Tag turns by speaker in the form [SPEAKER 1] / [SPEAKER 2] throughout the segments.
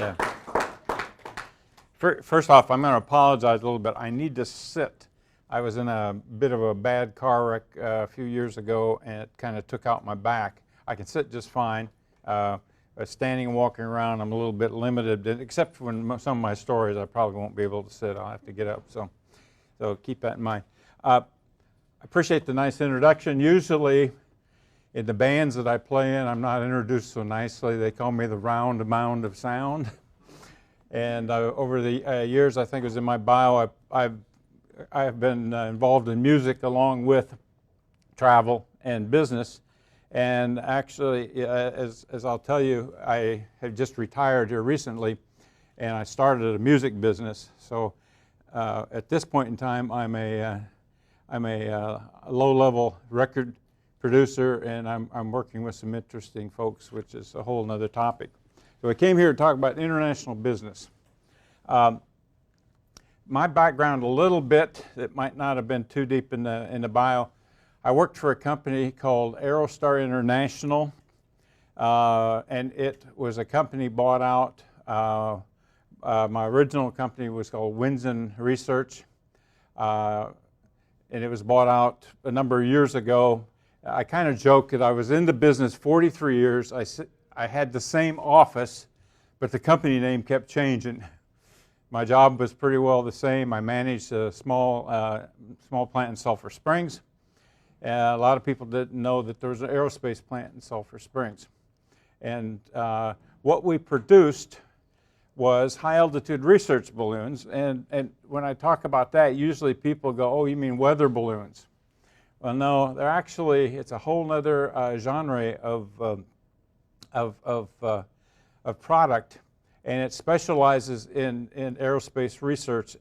[SPEAKER 1] Yeah. First off, I'm going to apologize a little bit. I need to sit. I was in a bit of a bad car wreck a few years ago, and it kind of took out my back. I can sit just fine. Standing and walking around, I'm a little bit limited, except for some of my stories, I probably won't be able to sit. I'll have to get up, so keep that in mind. I appreciate the nice introduction. Usually, in the bands that I play in, I'm not introduced so nicely. They call me the round mound of sound. And over the years, I think it was in my bio, I've been involved in music along with travel and business. And actually, as I'll tell you, I have just retired here recently, and I started a music business. So at this point in time, I'm a low-level record producer, and I'm working with some interesting folks, which is a whole other topic. So I came here to talk about international business. My background a little bit, it might not have been too deep in the bio. I worked for a company called Aerostar International, and it was a company bought out. My original company was called Winsen Research, and it was bought out a number of years ago. I kind of joke that I was in the business 43 years. I had the same office, but the company name kept changing. My job was pretty well the same. I managed a small plant in Sulphur Springs. A lot of people didn't know that there was an aerospace plant in Sulphur Springs. And what we produced was high-altitude research balloons. And when I talk about that, usually people go, oh, you mean weather balloons. Well, no, they're actually, it's a whole other genre of product, and it specializes in aerospace research.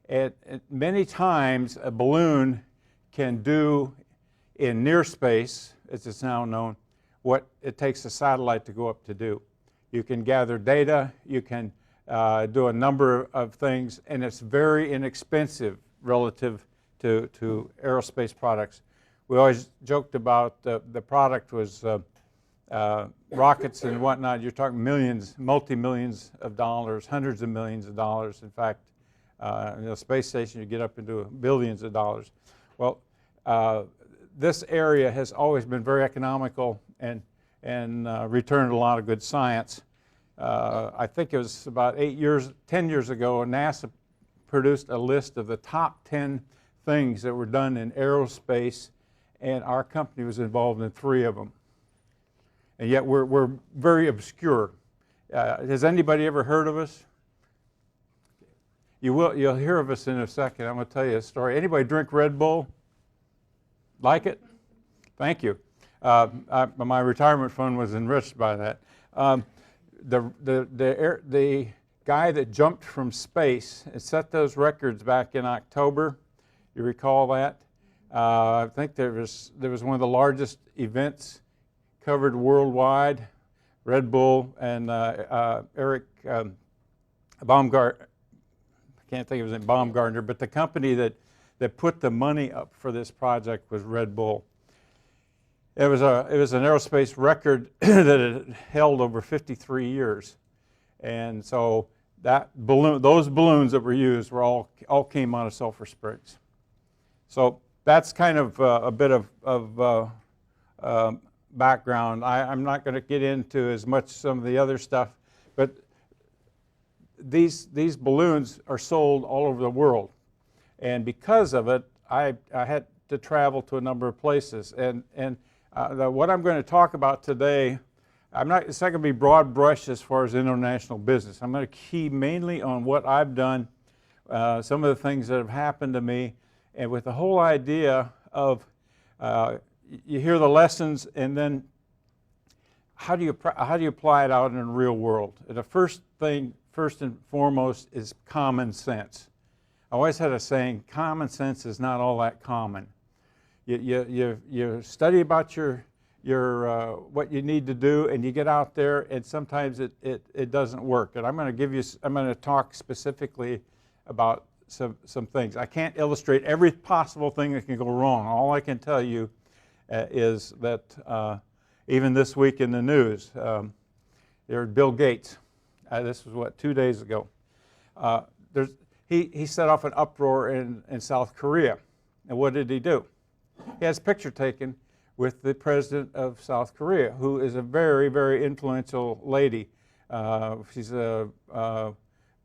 [SPEAKER 1] And many times a balloon can do in near space, as it's now known, what it takes a satellite to go up to do. You can gather data, you can do a number of things, and it's very inexpensive relative to aerospace products. We always joked about the product was rockets and whatnot. You're talking millions, multi-millions of dollars, hundreds of millions of dollars. In fact, in the space station, you get up into billions of dollars. Well, this area has always been very economical and returned a lot of good science. I think it was about 10 years ago, NASA produced a list of the top 10 things that were done in aerospace, and our company was involved in 3 of them. And yet we're very obscure. Has anybody ever heard of us? You'll hear of us in a second. I'm going to tell you a story. Anybody drink Red Bull? Like it? Thank you. My retirement fund was enriched by that. The guy that jumped from space and set those records back in October, you recall that? I think there was one of the largest events covered worldwide. Red Bull and Eric Baumgartner, I can't think of his name, Baumgartner, but the company that put the money up for this project was Red Bull. It was an aerospace record that it held over 53 years, and so those balloons that were used were all came out of Sulphur Springs. So that's kind of a bit of background. I'm not going to get into as much some of the other stuff, but these balloons are sold all over the world, and because of it, I had to travel to a number of places. And what I'm going to talk about today, it's not going to be broad brush as far as international business. I'm going to key mainly on what I've done, some of the things that have happened to me, and with the whole idea of you hear the lessons, and then how do you apply it out in the real world? And the first and foremost, is common sense. I always had a saying: common sense is not all that common. You study about your what you need to do, and you get out there, and sometimes it doesn't work. And I'm going to talk specifically about some things. I can't illustrate every possible thing that can go wrong. All I can tell you is that even this week in the news, there's Bill Gates This was, what, 2 days ago. He set off an uproar in South Korea. And what did he do? He has a picture taken with the president of South Korea, who is a very, very influential lady. She's a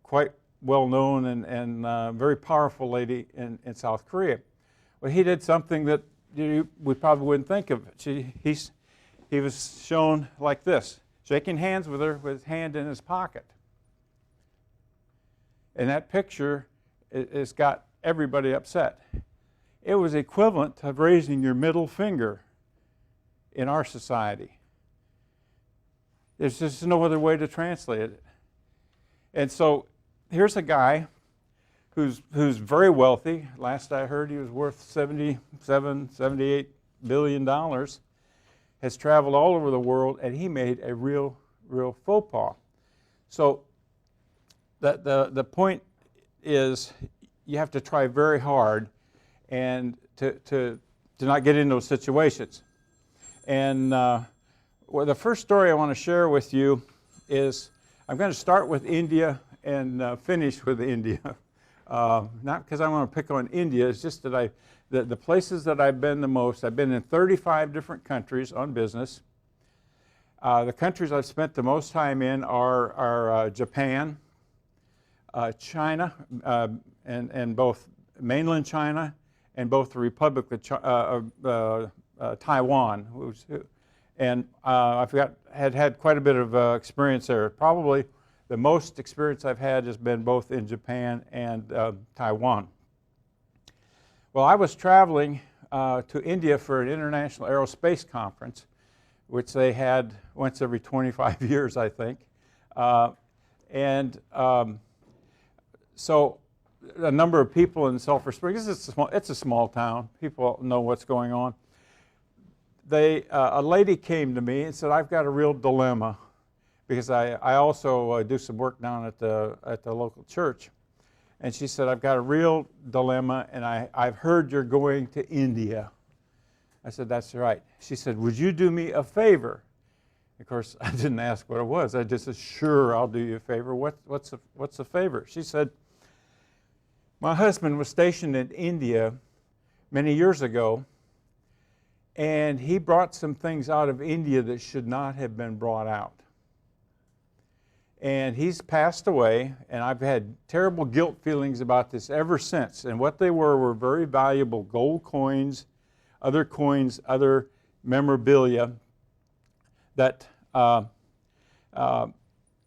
[SPEAKER 1] quite well-known and very powerful lady in South Korea. Well, he did something that we probably wouldn't think of. He was shown like this, shaking hands with her with his hand in his pocket. And that picture has got everybody upset. It was equivalent to raising your middle finger in our society. There's just no other way to translate it. And so here's a guy who's very wealthy. Last I heard, he was worth $78 billion. Has traveled all over the world, and he made a real faux pas. So the point is, you have to try very hard and to not get in those situations. And well, the first story I want to share with you is, I'm going to start with India and finish with India. Not because I want to pick on India, it's just that the places that I've been the most, I've been in 35 different countries on business. The countries I've spent the most time in are Japan, China, and both mainland China and both the Republic of Taiwan. And I've had quite a bit of experience there. Probably the most experience I've had has been both in Japan and Taiwan. Well, I was traveling to India for an international aerospace conference, which they had once every 25 years, I think. So a number of people in Sulphur Springs, it's a small town. People know what's going on. A lady came to me and said, I've got a real dilemma, because I also do some work down at the local church. And she said, I've got a real dilemma, and I've heard you're going to India. I said, that's right. She said, would you do me a favor? Of course, I didn't ask what it was. I just said, sure, I'll do you a favor. What's the favor? She said, my husband was stationed in India many years ago, and he brought some things out of India that should not have been brought out. And he's passed away, and I've had terrible guilt feelings about this ever since. And what they were very valuable gold coins, other memorabilia that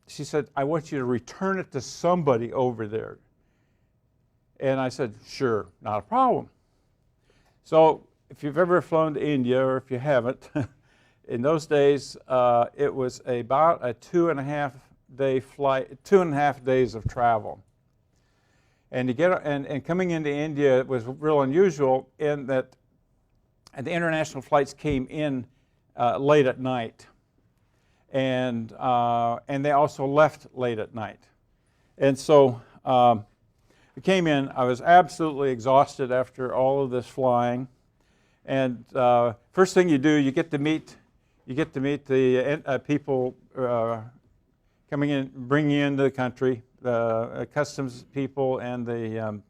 [SPEAKER 1] she said, I want you to return it to somebody over there. And I said, sure, not a problem. So if you've ever flown to India, or if you haven't, in those days, it was about a 2.5-day flight, 2.5 days of travel. And coming into India was real unusual in that the international flights came in late at night, and they also left late at night. And so I came in. I was absolutely exhausted after all of this flying. And first thing you do, you get to meet the people coming in, bringing you into the country, the customs people and the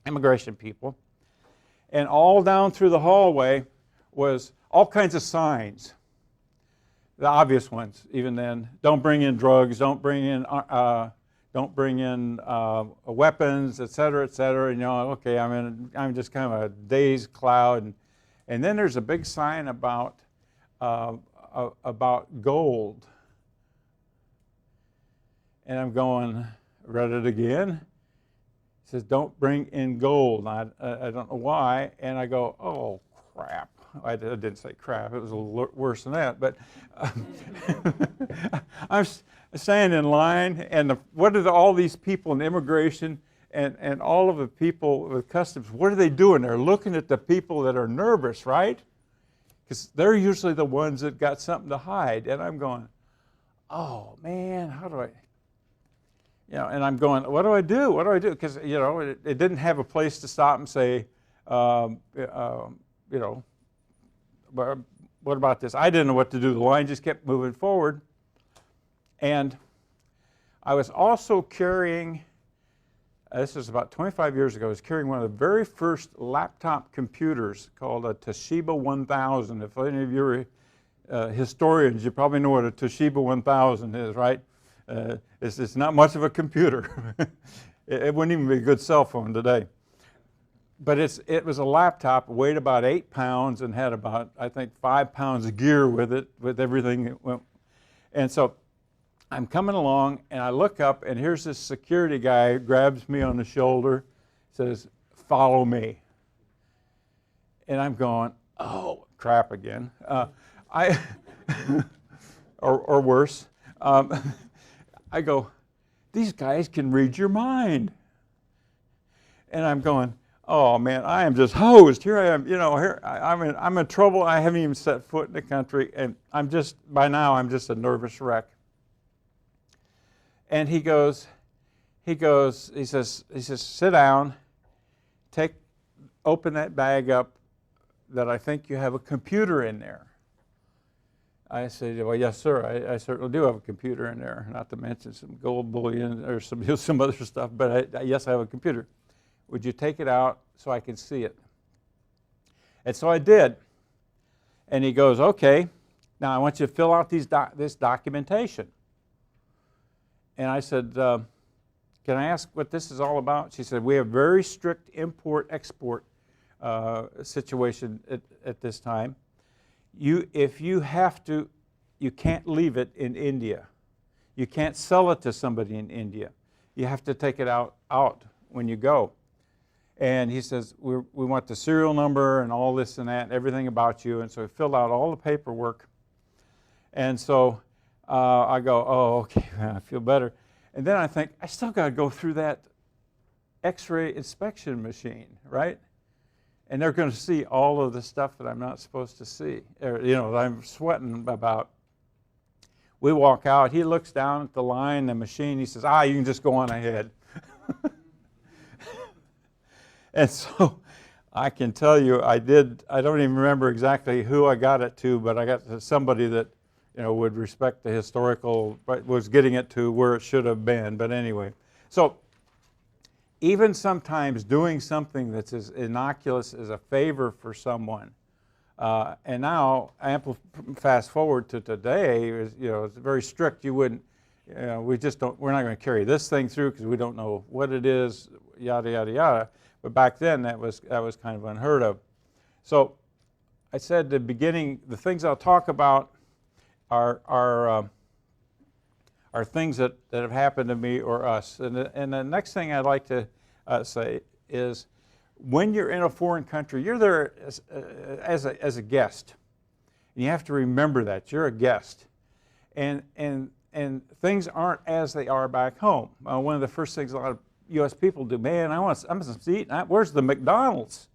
[SPEAKER 1] immigration people. And all down through the hallway was all kinds of signs. The obvious ones, even then. Don't bring in drugs. Don't bring in weapons, et cetera, et cetera. And, okay, I'm just kind of a dazed cloud. And then there's a big sign about gold. And I'm going, read it again. It says, don't bring in gold. I don't know why. And I go, oh, crap. I didn't say crap. It was a little worse than that. But I'm standing in line, and what are all these people in immigration and all of the people with customs, what are they doing? They're looking at the people that are nervous, right? Because they're usually the ones that got something to hide. And I'm going, oh, man, how do I... and I'm going, what do I do? What do I do? Because, it didn't have a place to stop and say, what about this? I didn't know what to do. The line just kept moving forward. And I was also carrying, this was about 25 years ago, I was carrying one of the very first laptop computers called a Toshiba 1000. If any of you are historians, you probably know what a Toshiba 1000 is, right? It's not much of a computer. It wouldn't even be a good cell phone today. But it was a laptop, weighed about 8 pounds and had about, I think, 5 pounds of gear with it, with everything. And so I'm coming along, and I look up, and here's this security guy, grabs me on the shoulder, says, "Follow me." And I'm going, oh, crap again. Or worse. I go, these guys can read your mind. And I'm going, oh man, I am just hosed. Here I am, here I'm in trouble. I haven't even set foot in the country, and by now I'm just a nervous wreck. And he says, sit down, open that bag up, that I think you have a computer in there. I said, well, yes, sir, I certainly do have a computer in there, not to mention some gold bullion or some other stuff, but yes, I have a computer. Would you take it out so I can see it? And so I did. And he goes, okay, now I want you to fill out this documentation. And I said, can I ask what this is all about? She said, we have very strict import-export situation at this time. If you have to, you can't leave it in India. You can't sell it to somebody in India. You have to take it out when you go. And he says, we want the serial number and all this and that, and everything about you. And so he filled out all the paperwork. And so I go, oh, okay, I feel better. And then I think, I still got to go through that X-ray inspection machine, right? And they're going to see all of the stuff that I'm not supposed to see, or, that I'm sweating about. We walk out. He looks down at the line, the machine. He says, you can just go on ahead. And so I can tell you, I don't even remember exactly who I got it to, but I got to somebody that would respect the historical, but was getting it to where it should have been. But anyway, so even sometimes doing something that's as innocuous as a favor for someone, and now fast forward to today, it's very strict. You wouldn't, we're not going to carry this thing through because we don't know what it is, yada yada yada. But back then, that was kind of unheard of. So I said at the beginning, the things I'll talk about are things that have happened to me or us. And the next thing I'd like to say is, when you're in a foreign country, you're there as a guest. And you have to remember that you're a guest, and things aren't as they are back home. One of the first things a lot of U.S. people do, man, I'm supposed to eat. Where's the McDonald's?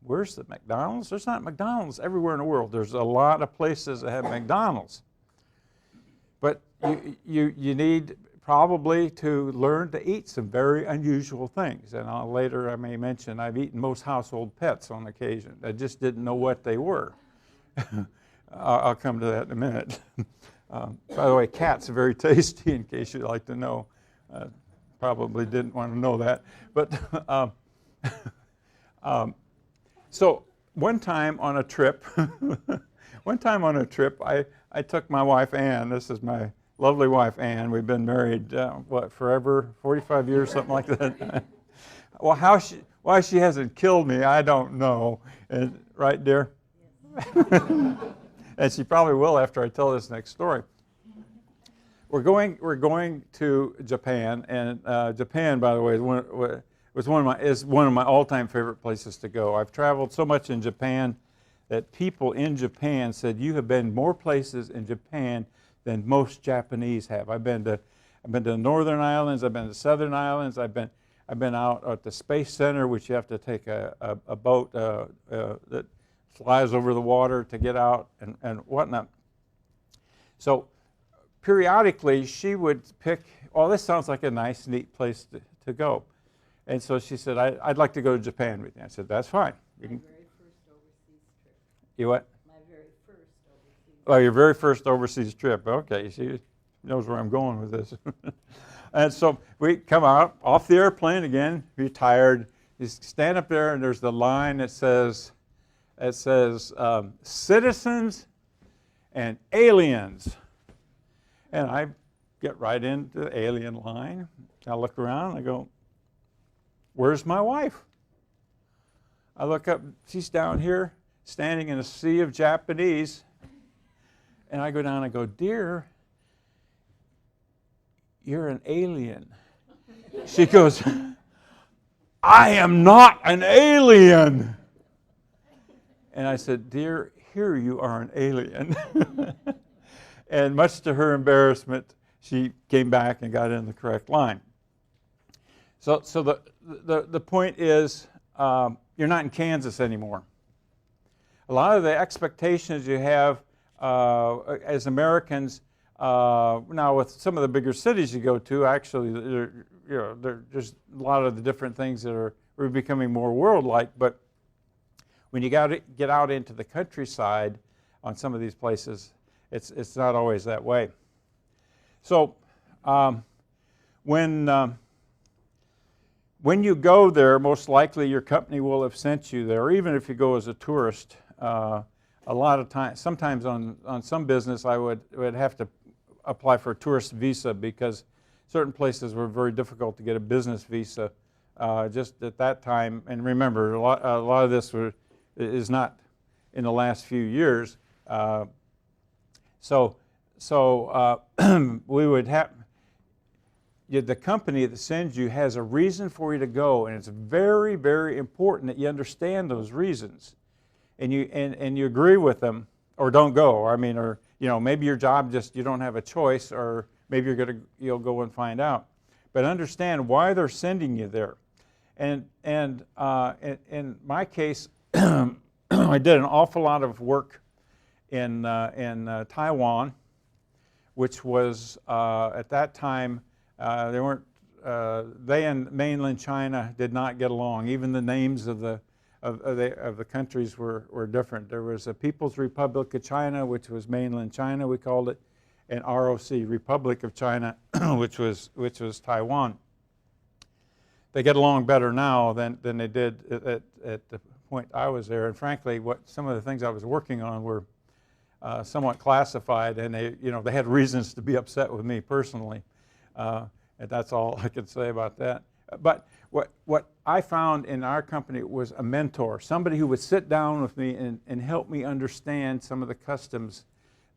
[SPEAKER 1] Where's the McDonald's? There's not McDonald's everywhere in the world. There's a lot of places that have McDonald's. But you need probably to learn to eat some very unusual things. And later I may mention I've eaten most household pets on occasion. I just didn't know what they were. I'll come to that in a minute. By the way, cats are very tasty, in case you'd like to know. Probably didn't want to know that. But so one time on a trip, I took my wife Ann. This is my lovely wife Ann. We've been married forever, 45 years, something like that. Well, why she hasn't killed me, I don't know. And, right, dear? Yes. And she probably will after I tell this next story. We're going to Japan, and Japan, by the way, is one of my all-time favorite places to go. I've traveled so much in Japan that people in Japan said, you have been more places in Japan than most Japanese have. I've been to the Northern Islands, I've been to Southern Islands, I've been out at the Space Center, which you have to take a boat that flies over the water to get out and whatnot. So periodically she would pick, this sounds like a nice, neat place to go. And so she said, I'd like to go to Japan with you. I said, that's fine.
[SPEAKER 2] My very first overseas trip.
[SPEAKER 1] You what?
[SPEAKER 2] My very first overseas trip.
[SPEAKER 1] Oh, your very first overseas trip. Okay. knows where I'm going with this. And so we come out off the airplane again, retired. You stand up there, and there's the line that says, citizens and aliens. And I get right into the alien line. I look around, I go, where's my wife? I look up, she's down here, standing in a sea of Japanese. And I go down, I go, dear, you're an alien. She goes, I am not an alien. And I said, dear, here you are an alien. And much to her embarrassment, she came back and got in the correct line. So the point is, you're not in Kansas anymore. A lot of the expectations you have as Americans, now with some of the bigger cities you go to, actually, there's a lot of the different things that are becoming more world-like. But when you get out into the countryside on some of these places, it's not always that way. So when you go there, most likely your company will have sent you there, or even if you go as a tourist. A lot of times, sometimes on some business, I would have to apply for a tourist visa because certain places were very difficult to get a business visa just at that time. And remember, a lot of this is not in the last few years. So we would have, the company that sends you has a reason for you to go, and it's very, very important that you understand those reasons, and you agree with them, or don't go. I mean, or maybe your job just you don't have a choice, or maybe you'll go and find out. But understand why they're sending you there. And in my case, I did an awful lot of work in Taiwan, which was at that time they and mainland China did not get along. Even the names of the countries were different. There was a People's Republic of China, which was mainland China, we called it, and ROC, Republic of China, which was Taiwan. They get along better now than they did at the point I was there. And frankly, some of the things I was working on were somewhat classified, and they had reasons to be upset with me personally. And that's all I can say about that. But what I found in our company was a mentor, somebody who would sit down with me and help me understand some of the customs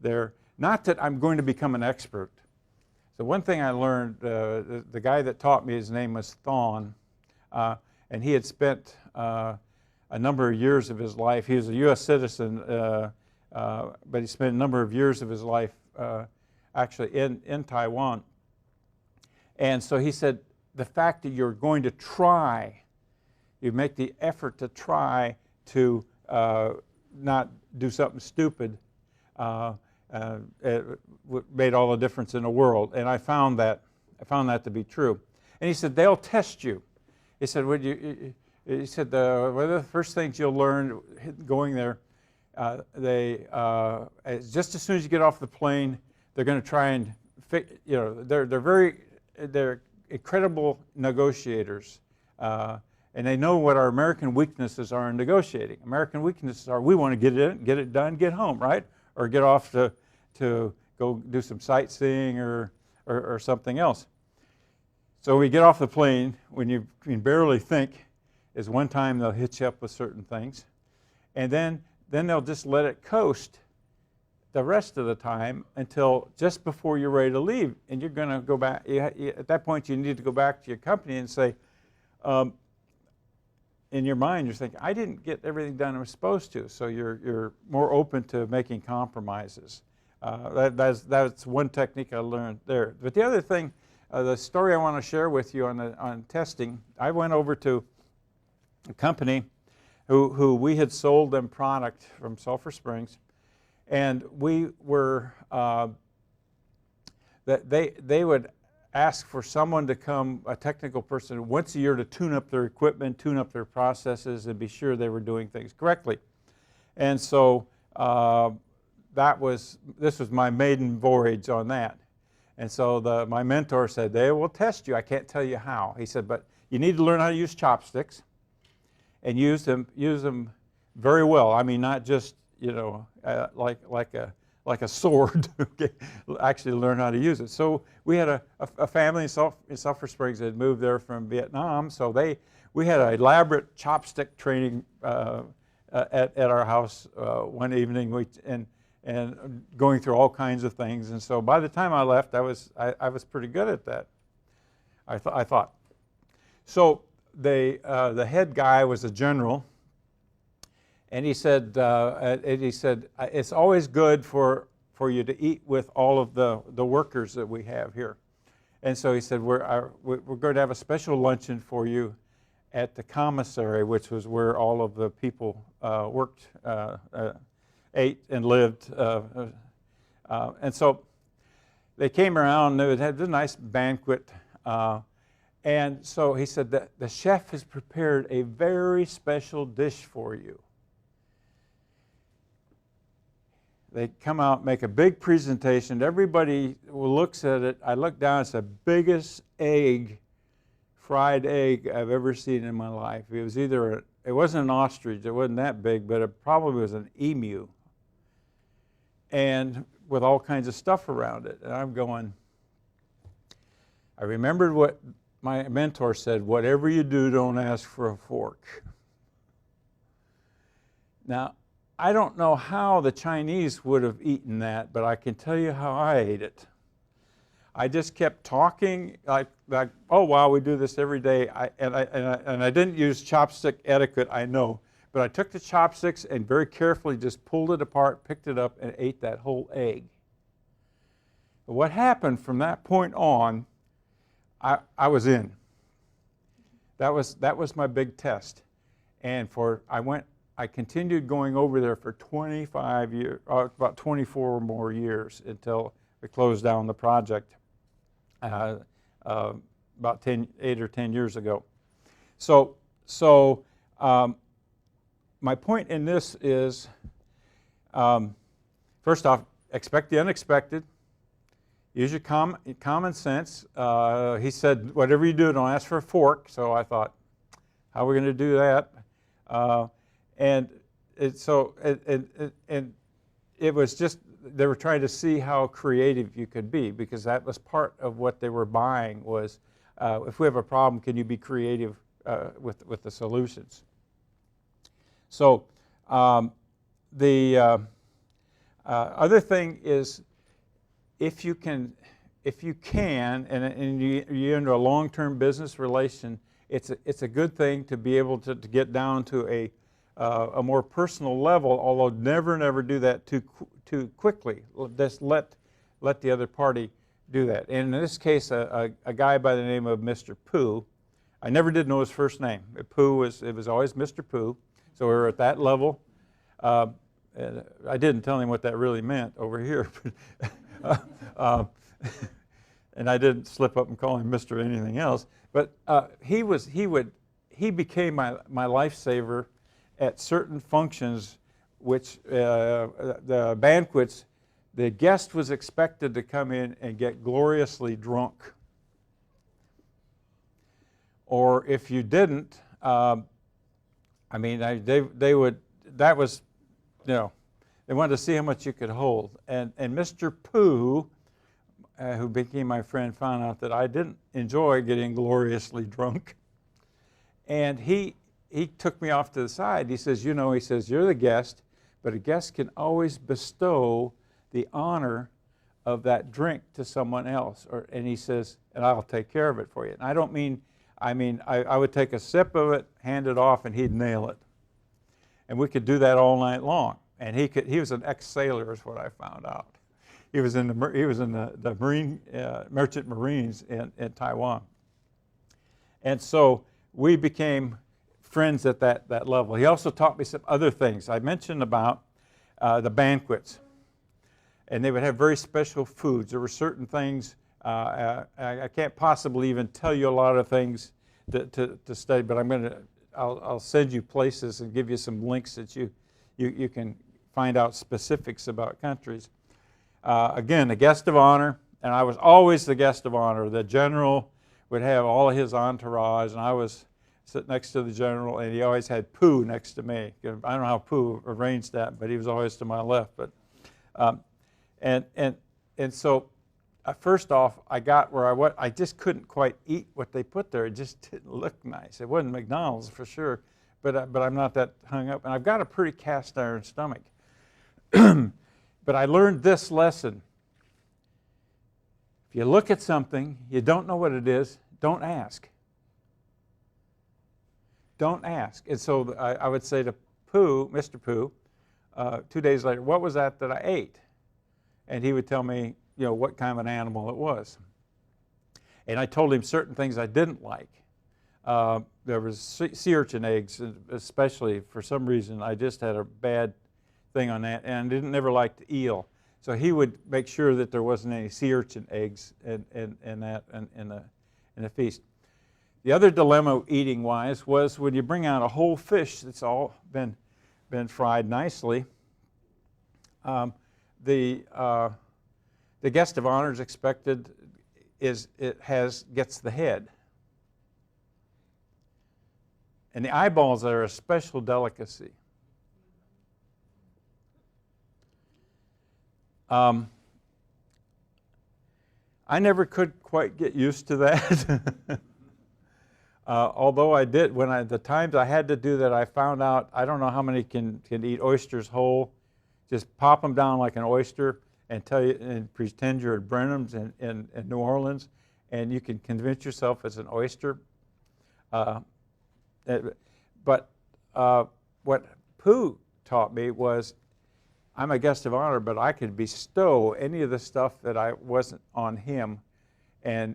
[SPEAKER 1] there. Not that I'm going to become an expert. So one thing I learned, the guy that taught me, his name was Thon, and he had spent a number of years of his life. He was a U.S. citizen, but he spent a number of years of his life actually in Taiwan. And so he said, the fact that you're going to try, you make the effort to try to not do something stupid, it made all the difference in the world. And I found that to be true. And he said, they'll test you. He said, one of the first things you'll learn going there, just as soon as you get off the plane, they're going to try and, they're incredible negotiators, and they know what our American weaknesses are in negotiating. American weaknesses are we want to get it done, get home, right? Or get off to go do some sightseeing or something else. So we get off the plane, when you can barely think, is one time they'll hit you up with certain things, and then they'll just let it coast the rest of the time until just before you're ready to leave. And you're going to go back. At that point, you need to go back to your company and say, in your mind, you're thinking, I didn't get everything done I was supposed to. So you're more open to making compromises. That's one technique I learned there. But the other thing, the story I want to share with you on testing, I went over to a company who we had sold them product from Sulphur Springs. And we were, they would ask for someone to come, a technical person, once a year to tune up their equipment, tune up their processes, and be sure they were doing things correctly. And so this was my maiden voyage on that. And so my mentor said, they will test you. I can't tell you how. He said, but you need to learn how to use chopsticks and use them very well. I mean, not just, like a sword. Actually learn how to use it. So we had a family in Sulphur Springs that had moved there from Vietnam. So we had an elaborate chopstick training at our house one evening, and going through all kinds of things. And so by the time I left, I was pretty good at that. I thought. So the head guy was a general, and he said it's always good for you to eat with all of the workers that we have here. And so he said, we're going to have a special luncheon for you at the commissary, which was where all of the people worked, ate and lived. And so they came around, and they had a nice banquet. And so he said that the chef has prepared a very special dish for you. They come out, make a big presentation. Everybody looks at it. I look down, it's the biggest fried egg I've ever seen in my life. It was it wasn't an ostrich, it wasn't that big, but it probably was an emu. And with all kinds of stuff around it. And I'm going, I remembered what my mentor said, whatever you do, don't ask for a fork. Now, I don't know how the Chinese would have eaten that, but I can tell you how I ate it. I just kept talking like oh wow, we do this every day. And I didn't use chopstick etiquette, I know, but I took the chopsticks and very carefully just pulled it apart, picked it up, and ate that whole egg. But what happened from that point on, I was in. That was my big test, and I continued going over there for 25 years, about 24 more years until we closed down the project about 8 or 10 years ago. So my point in this is, first off, expect the unexpected. Use your common sense. He said, whatever you do, don't ask for a fork. So I thought, how are we going to do that? And it was just, they were trying to see how creative you could be, because that was part of what they were buying was, if we have a problem, can you be creative with the solutions? So the other thing is, if you can, and you're into a long-term business relation, it's a good thing to be able to get down to a more personal level, although never do that too quickly. Just let the other party do that. And in this case, a guy by the name of Mr. Pooh. I never did know his first name. Pooh it was always Mr. Pooh. So we were at that level. And I didn't tell him what that really meant over here. And I didn't slip up and call him Mr. anything else. But he became my lifesaver at certain functions, which the banquets, the guest was expected to come in and get gloriously drunk. Or if you didn't, they would, that was, they wanted to see how much you could hold. And Mr. Pooh, who became my friend, found out that I didn't enjoy getting gloriously drunk. And he took me off to the side. He says, you're the guest, but a guest can always bestow the honor of that drink to someone else. And he says, and I'll take care of it for you. And I don't mean, I would take a sip of it, hand it off, and he'd nail it. And we could do that all night long. And he was an ex-sailor, is what I found out. He was in the Marine Merchant Marines in Taiwan. And so we became friends at that level. He also taught me some other things. I mentioned about the banquets, and they would have very special foods. There were certain things, I can't possibly even tell you a lot of things to study, but I'll send you places and give you some links that you can find out specifics about countries. Again, a guest of honor, and I was always the guest of honor. The general would have all of his entourage, and I was sitting next to the general, and he always had Pooh next to me. I don't know how Pooh arranged that, but he was always to my left. But and so first off, I got where I was. I just couldn't quite eat what they put there. It just didn't look nice. It wasn't McDonald's for sure, but I'm not that hung up, and I've got a pretty cast iron stomach. But I learned this lesson. If you look at something, you don't know what it is, don't ask. Don't ask. And so I would say to Pooh, Mr. Pooh, 2 days later, what was that I ate? And he would tell me, what kind of an animal it was. And I told him certain things I didn't like. There was sea urchin eggs, especially for some reason. I just had a bad thing on that, and I didn't never like the eel. So he would make sure that there wasn't any sea urchin eggs in the feast. The other dilemma eating-wise was when you bring out a whole fish that's all been fried nicely, the guest of honor is expected gets the head. And the eyeballs are a special delicacy. I never could quite get used to that. Although I did, the times I had to do that, I found out, I don't know how many can eat oysters whole. Just pop them down like an oyster and pretend you're at Brenham's in New Orleans, and you can convince yourself it's an oyster. But what Pooh taught me was, I'm a guest of honor, but I could bestow any of the stuff that I wasn't on him, and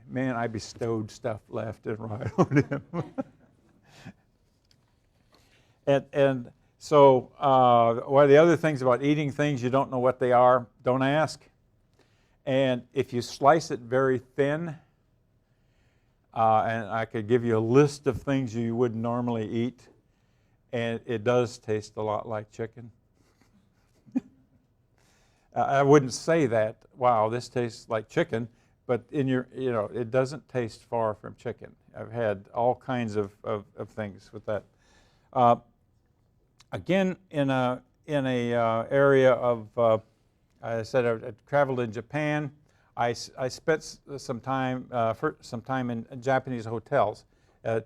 [SPEAKER 1] man, I bestowed stuff left and right on him. and so one of the other things about eating things you don't know what they are, don't ask. And if you slice it very thin, and I could give you a list of things you wouldn't normally eat, and it does taste a lot like chicken. I wouldn't say that, wow, this tastes like chicken, but it doesn't taste far from chicken. I've had all kinds of things with that. Again, in a area of, I said I traveled in Japan. I spent some time in Japanese hotels. Not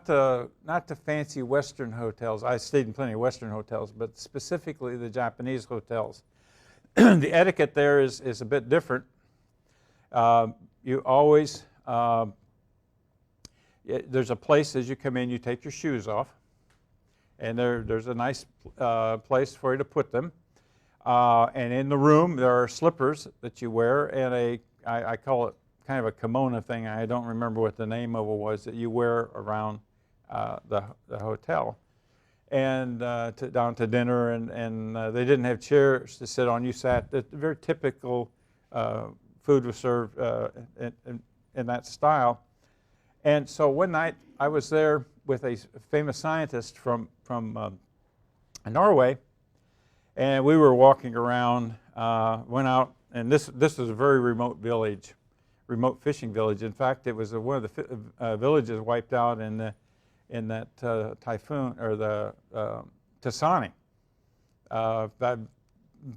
[SPEAKER 1] the fancy Western hotels. I stayed in plenty of Western hotels, but specifically the Japanese hotels. The etiquette there is a bit different. You always, there's a place as you come in, you take your shoes off, and there's a nice place for you to put them. And in the room, there are slippers that you wear, and I call it kind of a kimono thing. I don't remember what the name of it was that you wear around the hotel, and down to dinner. And they didn't have chairs to sit on. You sat. The very typical food was served in that style. And so one night I was there with a famous scientist from Norway. And we were walking around, went out, and this is a very remote village, remote fishing village. In fact, it was one of the villages wiped out in that typhoon, or the Tasani. In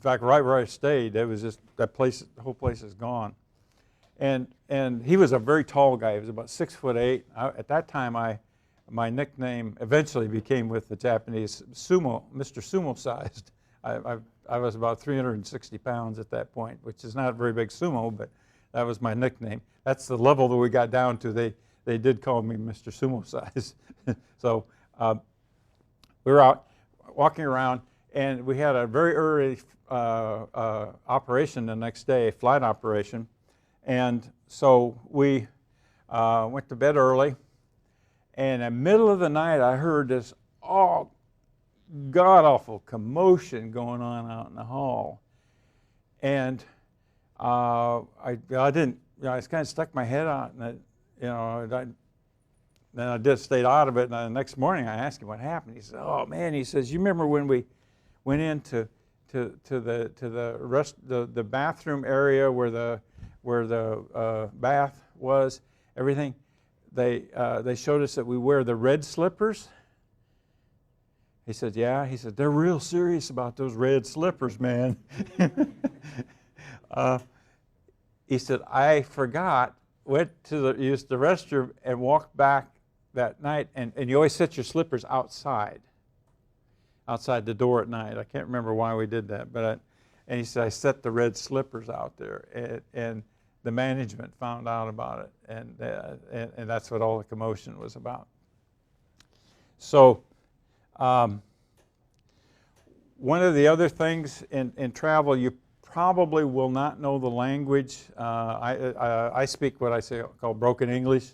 [SPEAKER 1] fact, right where I stayed, it was just that place. The whole place is gone. And he was a very tall guy. He was about 6'8". At that time, my nickname eventually became, with the Japanese, Sumo, Mr. Sumo sized. I was about 360 pounds at that point, which is not a very big sumo, but that was my nickname. That's the level that we got down to. They did call me Mr. Sumo size. So we were out walking around, and we had a very early operation the next day, flight operation. And so we went to bed early, and in the middle of the night, I heard this god-awful commotion going on out in the hall. And I didn't, I just kind of stuck my head out, and then I just stayed out of it. And the next morning I asked him what happened. He said, "Oh man," he says, "you remember when we went in to the bathroom area where the bath was, everything. They showed us that we wear the red slippers. He said, yeah. He said, they're real serious about those red slippers, man. He said, I forgot, went to use the restroom and walked back that night, and you always set your slippers outside the door at night. I can't remember why we did that, and he said, I set the red slippers out there, and the management found out about it, and that's what all the commotion was about. So one of the other things in travel, you probably will not know the language. I speak what I call broken English.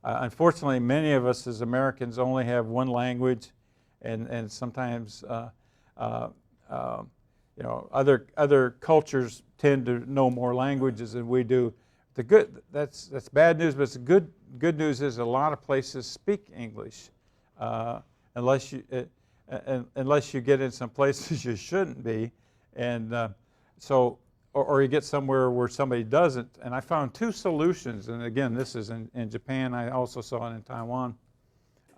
[SPEAKER 1] Unfortunately, many of us as Americans only have one language, and sometimes other cultures tend to know more languages than we do. That's bad news, but the good news is a lot of places speak English, unless you get in some places you shouldn't be, and or you get somewhere where somebody doesn't. And I found two solutions, and again, this is in Japan. I also saw it in Taiwan,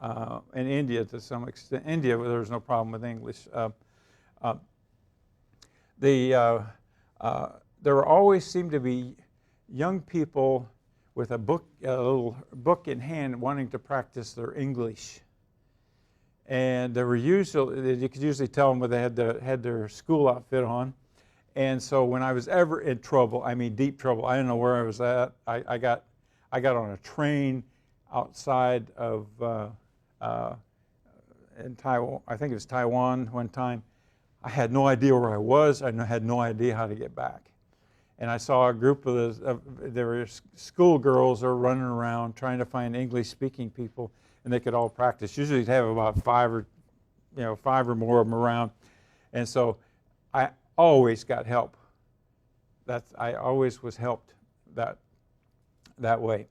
[SPEAKER 1] and India to some extent. India, there was no problem with English. There always seemed to be young people with a little book in hand wanting to practice their English. And there were usually, you could usually tell them when they had their school outfit on. And so when I was ever in trouble, I mean deep trouble, I didn't know where I was at. I got on a train outside of in Taiwan. I think it was Taiwan one time. I had no idea where I was. I had no idea how to get back. And I saw a group of there were schoolgirls that were running around trying to find English-speaking people, and they could all practice. Usually, they'd have about five or more of them around, and so I always got help. I always was helped that way.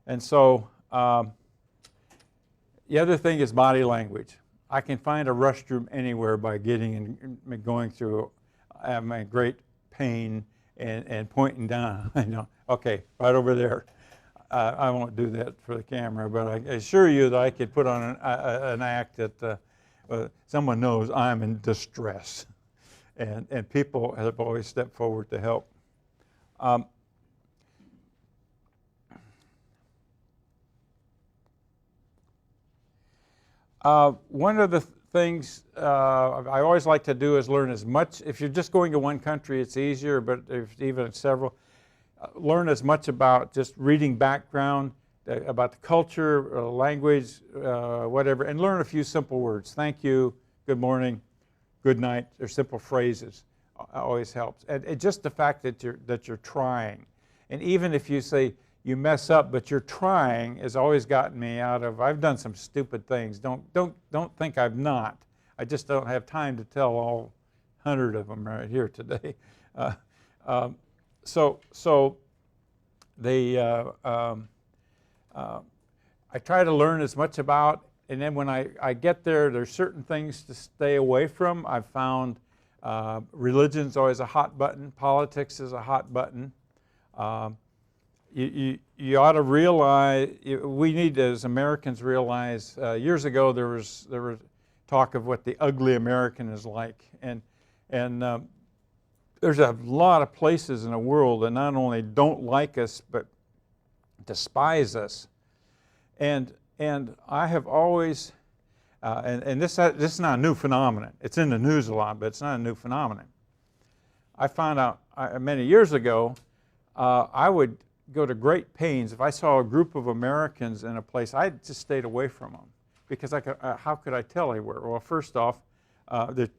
[SPEAKER 1] And so the other thing is body language. I can find a restroom anywhere by getting and going through. I'm in great pain and pointing down. I know, okay, right over there. I won't do that for the camera, but I assure you that I could put on an act that someone knows I'm in distress. And people have always stepped forward to help. One of the things I always like to do is learn as much. If you're just going to one country, it's easier, but if even several, learn as much about just reading background, about the culture, language, whatever, and learn a few simple words. Thank you, good morning, good night. They're simple phrases. Always helps. And just the fact that you're trying. And even if you say you mess up, but you're trying, has always gotten me out of. I've done some stupid things. Don't think I've not. I just don't have time to tell all 100 of them right here today. So I try to learn as much about, and then when I get there, there's certain things to stay away from. I've found religion's always a hot button. Politics is a hot button. You ought to realize, we need as Americans realize, years ago there was talk of what the ugly American is like. And there's a lot of places in the world that not only don't like us, but despise us. And I have always, and this is not a new phenomenon. It's in the news a lot, but it's not a new phenomenon. I found out many years ago, I would go to great pains. If I saw a group of Americans in a place, I just stayed away from them. Because how could I tell they were? Well, first off, they're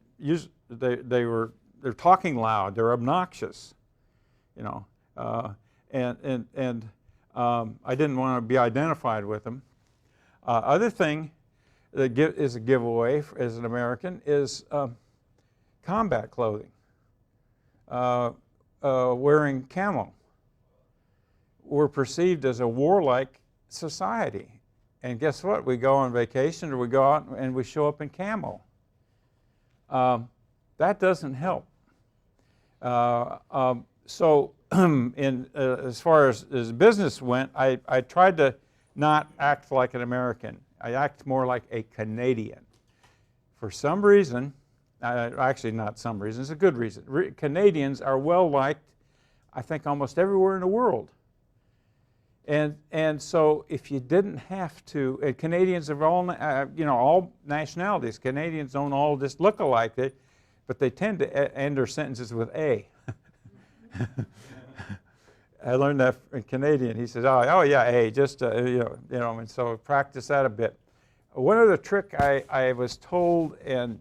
[SPEAKER 1] talking loud. They're obnoxious, and I didn't want to be identified with them. Other thing that is a giveaway as an American is combat clothing, wearing camo. We're perceived as a warlike society. And guess what? We go on vacation or we go out and we show up in camo. That doesn't help. So as far as business went, I tried to not act like an American. I act more like a Canadian. For some reason, actually not some reason, it's a good reason. Canadians are well liked, I think, almost everywhere in the world. And so if you didn't have to, and Canadians of all, all nationalities, Canadians don't all just look alike, but they tend to end their sentences with A. I learned that in Canadian. He says, "Oh yeah, A." Just and so practice that a bit. One other trick I was told, and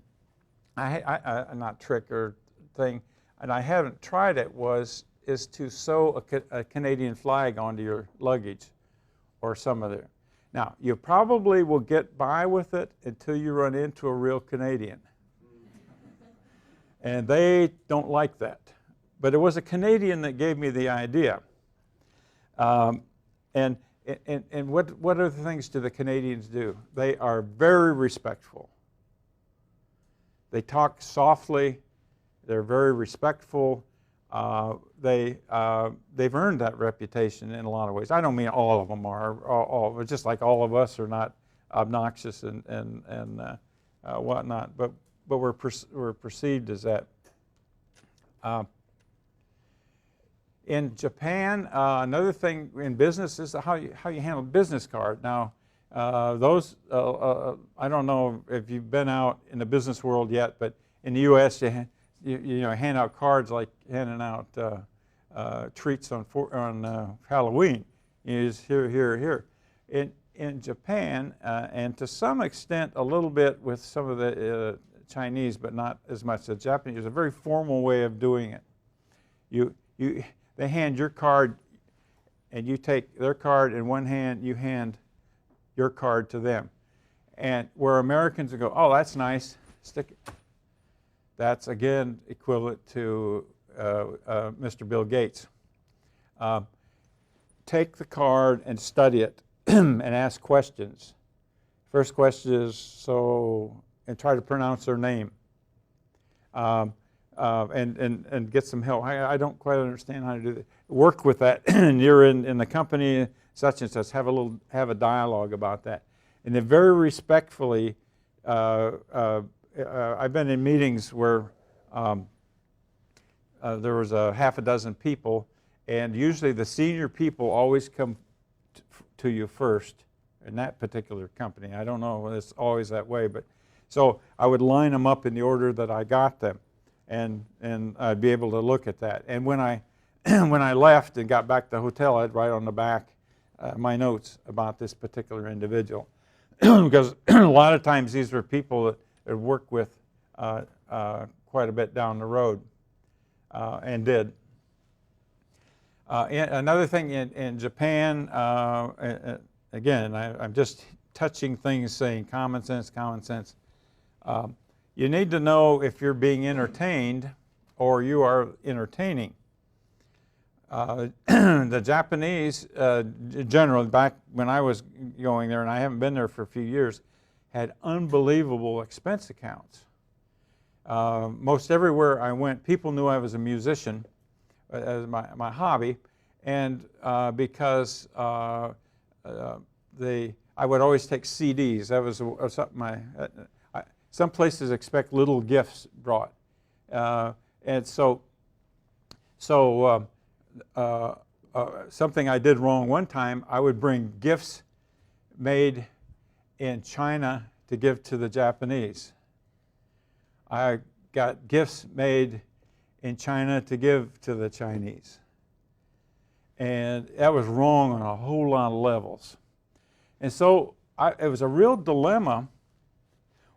[SPEAKER 1] not trick or thing, and I haven't tried it, is to sew a Canadian flag onto your luggage or some of it. Now, you probably will get by with it until you run into a real Canadian. And they don't like that. But it was a Canadian that gave me the idea. And what other things do the Canadians do? They are very respectful. They talk softly. They're very respectful. They've earned that reputation in a lot of ways. I don't mean all of them are, just like all of us are not obnoxious and whatnot, but we're perceived as that. In Japan, another thing in business is how you handle a business card. Now, I don't know if you've been out in the business world yet, but in the U.S. you hand out cards like handing out treats on Halloween. You just here. In Japan, and to some extent a little bit with some of the Chinese, but not as much. The Japanese is a very formal way of doing it. They hand your card, and you take their card in one hand. You hand your card to them, and where Americans would go, "Oh, that's nice. Stick it." That's, again, equivalent to Mr. Bill Gates. Take the card and study it and ask questions. First question is, and try to pronounce their name. And get some help. I don't quite understand how to do that. Work with that. And you're in the company, such and such. Have a dialogue about that. And then very respectfully, I've been in meetings where there was half a dozen people, and usually the senior people always come to you first in that particular company. I don't know if it's always that way, but so I would line them up in the order that I got them, and I'd be able to look at that. And when I when I left and got back to the hotel, I'd write on the back my notes about this particular individual, because a lot of times these were people that worked with quite a bit down the road, and did. Another thing in Japan, again, I'm just touching things, saying common sense, common sense. You need to know if you're being entertained or you are entertaining. The Japanese, generally, back when I was going there, and I haven't been there for a few years, had unbelievable expense accounts. Most everywhere I went, people knew I was a musician as my hobby, and because I would always take CDs. That was something some places expect little gifts brought, and so something I did wrong one time. I would bring gifts made in China to give to the Japanese. I got gifts made in China to give to the Chinese. And that was wrong on a whole lot of levels. And so it was a real dilemma.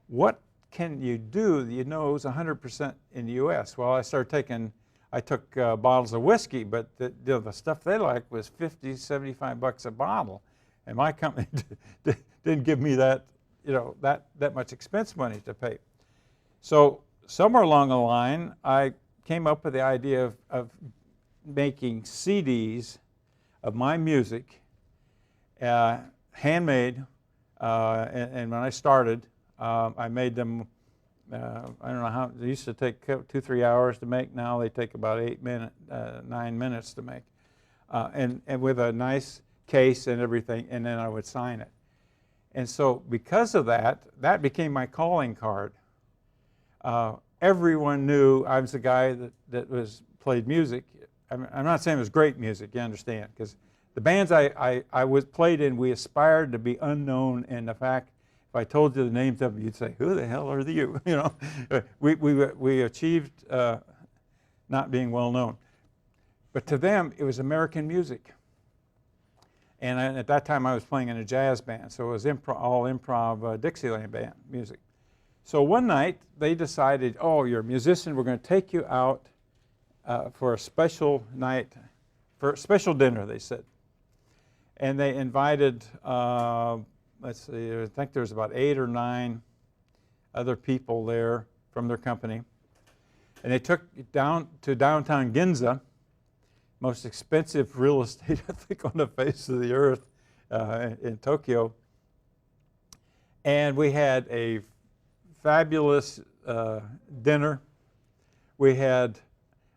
[SPEAKER 1] What can you do that you know is 100% in the U.S.? Well, I took bottles of whiskey, but the stuff they liked was $50, $75 a bottle. And my company didn't give me that, that much expense money to pay. So somewhere along the line, I came up with the idea of making CDs of my music, handmade. And when I started, I made them I don't know how, they used to take 2-3 hours to make. Now they take about 9 minutes to make. And with a nice case and everything, and then I would sign it. And so because of that, that became my calling card. Everyone knew I was the guy that played music. I'm not saying it was great music, you understand, because the bands I played in, we aspired to be unknown, and the fact, if I told you the names of them, you'd say, "Who the hell are you?" You know, we achieved not being well known. But to them, it was American music. And at that time, I was playing in a jazz band, so it was all improv Dixieland band music. So one night, they decided, "Oh, you're a musician. We're going to take you out for a special night, for a special dinner," they said. And they invited, let's see, I think there was about 8 or 9 other people there from their company. And they took it down to downtown Ginza, most expensive real estate, I think, on the face of the earth in Tokyo. And we had a fabulous dinner. We had,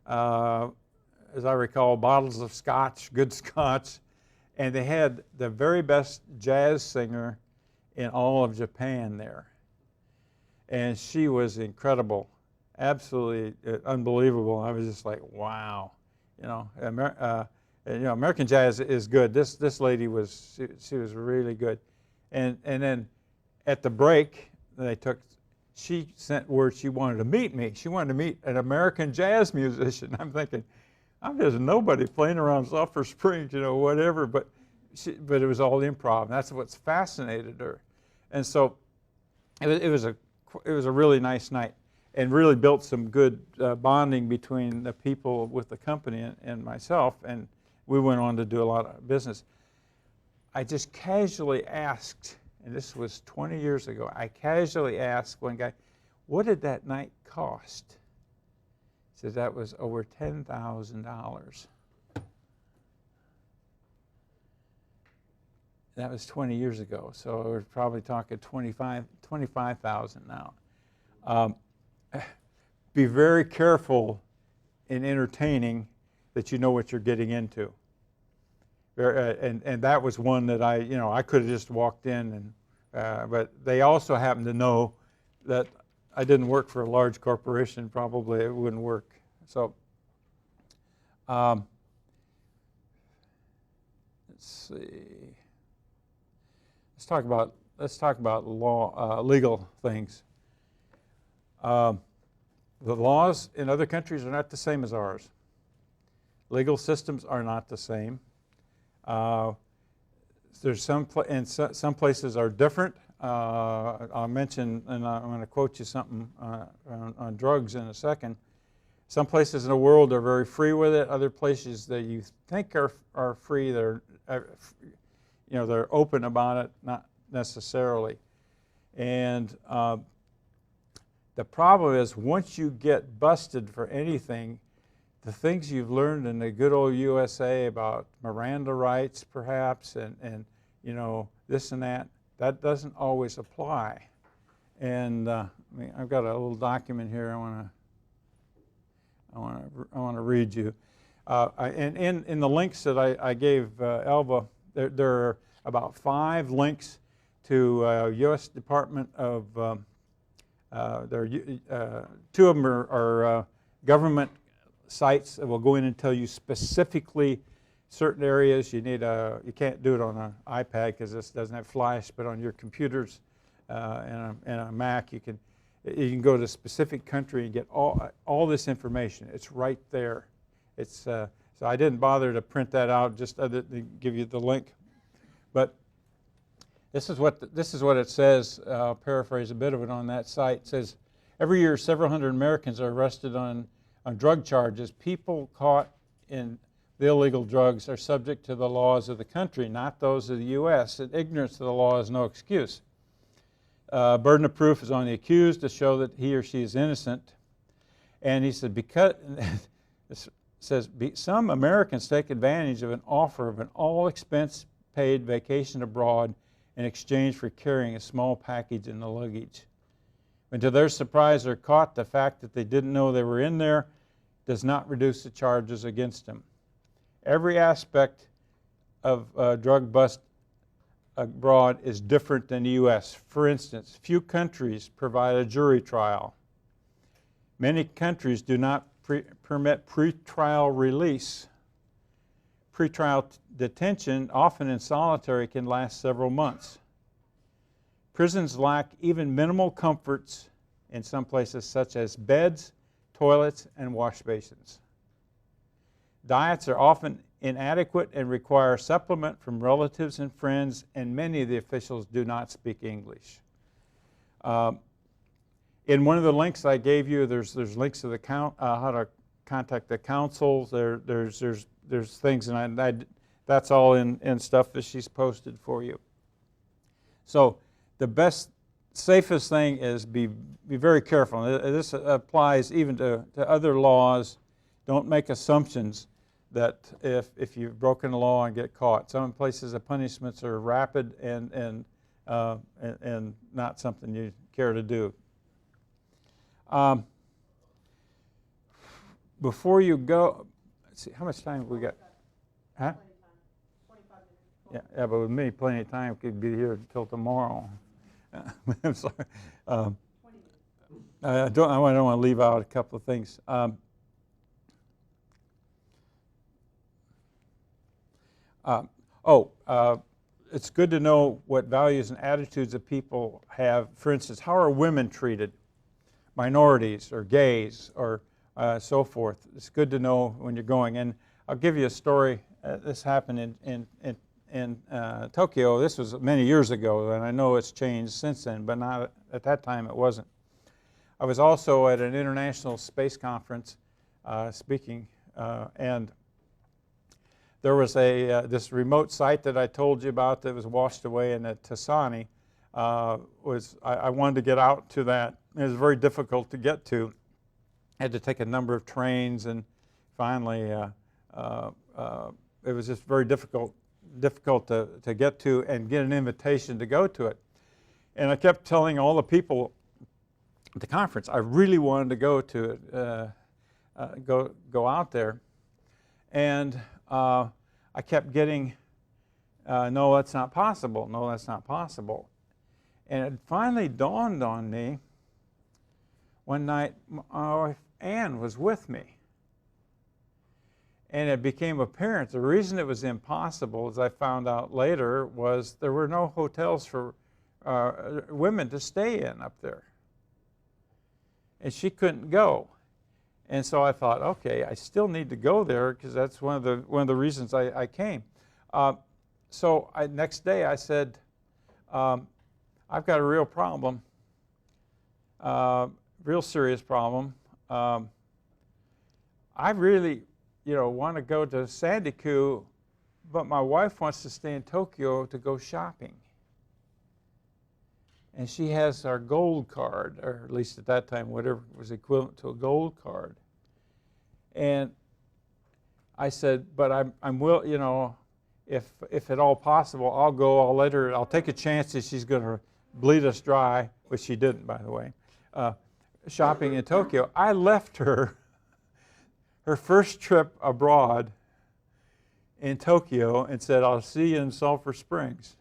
[SPEAKER 1] as I recall, bottles of scotch, good scotch. And they had the very best jazz singer in all of Japan there. And she was incredible, absolutely unbelievable. I was just like, wow. You know, American jazz is good. This lady was, she was really good. And then at the break, she sent word she wanted to meet me. She wanted to meet an American jazz musician. I'm thinking, I'm just nobody playing around Sulphur Springs, you know, whatever. But it was all improv. And that's what's fascinated her. And so it was a really nice night, and really built some good bonding between the people with the company and myself. And we went on to do a lot of business. I just casually asked, and this was 20 years ago, I casually asked one guy, "What did that night cost?" He said, "That was over $10,000. That was 20 years ago, so we're probably talking 25,000 now. Be very careful in entertaining that you know what you're getting into. And that was one that I could have just walked in, but they also happened to know that I didn't work for a large corporation. Probably it wouldn't work. So let's see. Let's talk about law, legal things. The laws in other countries are not the same as ours. Legal systems are not the same. There's some places are different. I'll mention, and I'm going to quote you something on drugs in a second. Some places in the world are very free with it. Other places that you think are free, they're open about it, not necessarily. And the problem is, once you get busted for anything, the things you've learned in the good old USA about Miranda rights, perhaps, and this and that doesn't always apply. And I've got a little document here. I want to read you. And in the links that I gave Elva, there are about 5 links to U.S. Department of. 2 of them are government sites that will go in and tell you specifically certain areas. You can't do it on an iPad because this doesn't have flash, but on your computers and a Mac, you can go to a specific country and get all this information. It's right there. So I didn't bother to print that out, just other than give you the link. But this is what it says. I'll paraphrase a bit of it on that site. It says, every year several hundred Americans are arrested on drug charges. People caught in the illegal drugs are subject to the laws of the country, not those of the U.S. And ignorance of the law is no excuse. Burden of proof is on the accused to show that he or she is innocent. And he said, some Americans take advantage of an offer of an all-expense paid vacation abroad in exchange for carrying a small package in the luggage. When to their surprise they're caught, the fact that they didn't know they were in there does not reduce the charges against them. Every aspect of drug bust abroad is different than the U.S. For instance, few countries provide a jury trial. Many countries do not permit pretrial release. Pretrial detention, often in solitary, can last several months. Prisons lack even minimal comforts in some places, such as beds, toilets, and wash basins. Diets are often inadequate and require supplement from relatives and friends, and many of the officials do not speak English. In one of the links I gave you, there's links to the how to contact the councils. There's things, and that's all in stuff that she's posted for you. So the best, safest thing is be very careful. This applies even to other laws. Don't make assumptions that if you've broken the law and get caught. Some places the punishments are rapid and not something you care to do. Before you go, let's see, how much time have we got? Huh?
[SPEAKER 2] 25 minutes.
[SPEAKER 1] Yeah, but with me, plenty of time. Could be here until tomorrow. I'm sorry.
[SPEAKER 2] 20 minutes.
[SPEAKER 1] I don't want to leave out a couple of things. It's good to know what values and attitudes of people have. For instance, how are women treated? Minorities or gays or so forth. It's good to know when you're going. And I'll give you a story. This happened in Tokyo. This was many years ago, and I know it's changed since then, but not at that time it wasn't. I was also at an international space conference speaking, and there was this remote site that I told you about that was washed away in Tasani. I wanted to get out to that. It was very difficult to get to. I had to take a number of trains, and finally it was just very difficult to get to and get an invitation to go to it. And I kept telling all the people at the conference I really wanted to go to it, go out there. And I kept getting, no, that's not possible. No, that's not possible. And it finally dawned on me one night, my wife Ann was with me. And it became apparent the reason it was impossible, as I found out later, was there were no hotels for women to stay in up there. And she couldn't go. And so I thought, okay, I still need to go there because that's one of the reasons I came. So next day I said, I've got a real problem, real serious problem. I really, want to go to Sandaku, but my wife wants to stay in Tokyo to go shopping. And she has our gold card, or at least at that time, whatever was equivalent to a gold card. And I said, but if at all possible, I'll go. I'll take a chance that she's going to bleed us dry, which she didn't, by the way, shopping in Tokyo. I left her first trip abroad in Tokyo and said, I'll see you in Sulphur Springs.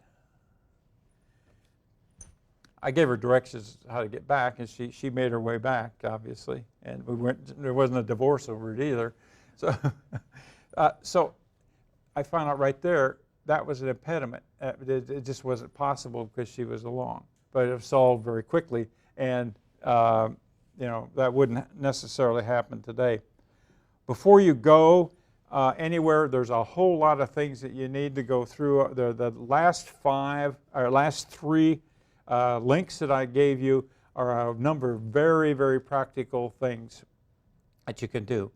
[SPEAKER 1] I gave her directions how to get back, and she made her way back, obviously, and there wasn't a divorce over it either. So, so I found out right there that was an impediment. It just wasn't possible because she was along. But it was solved very quickly, and that wouldn't necessarily happen today. Before you go anywhere, there's a whole lot of things that you need to go through. The last three links that I gave you are a number of very, very practical things that you can do.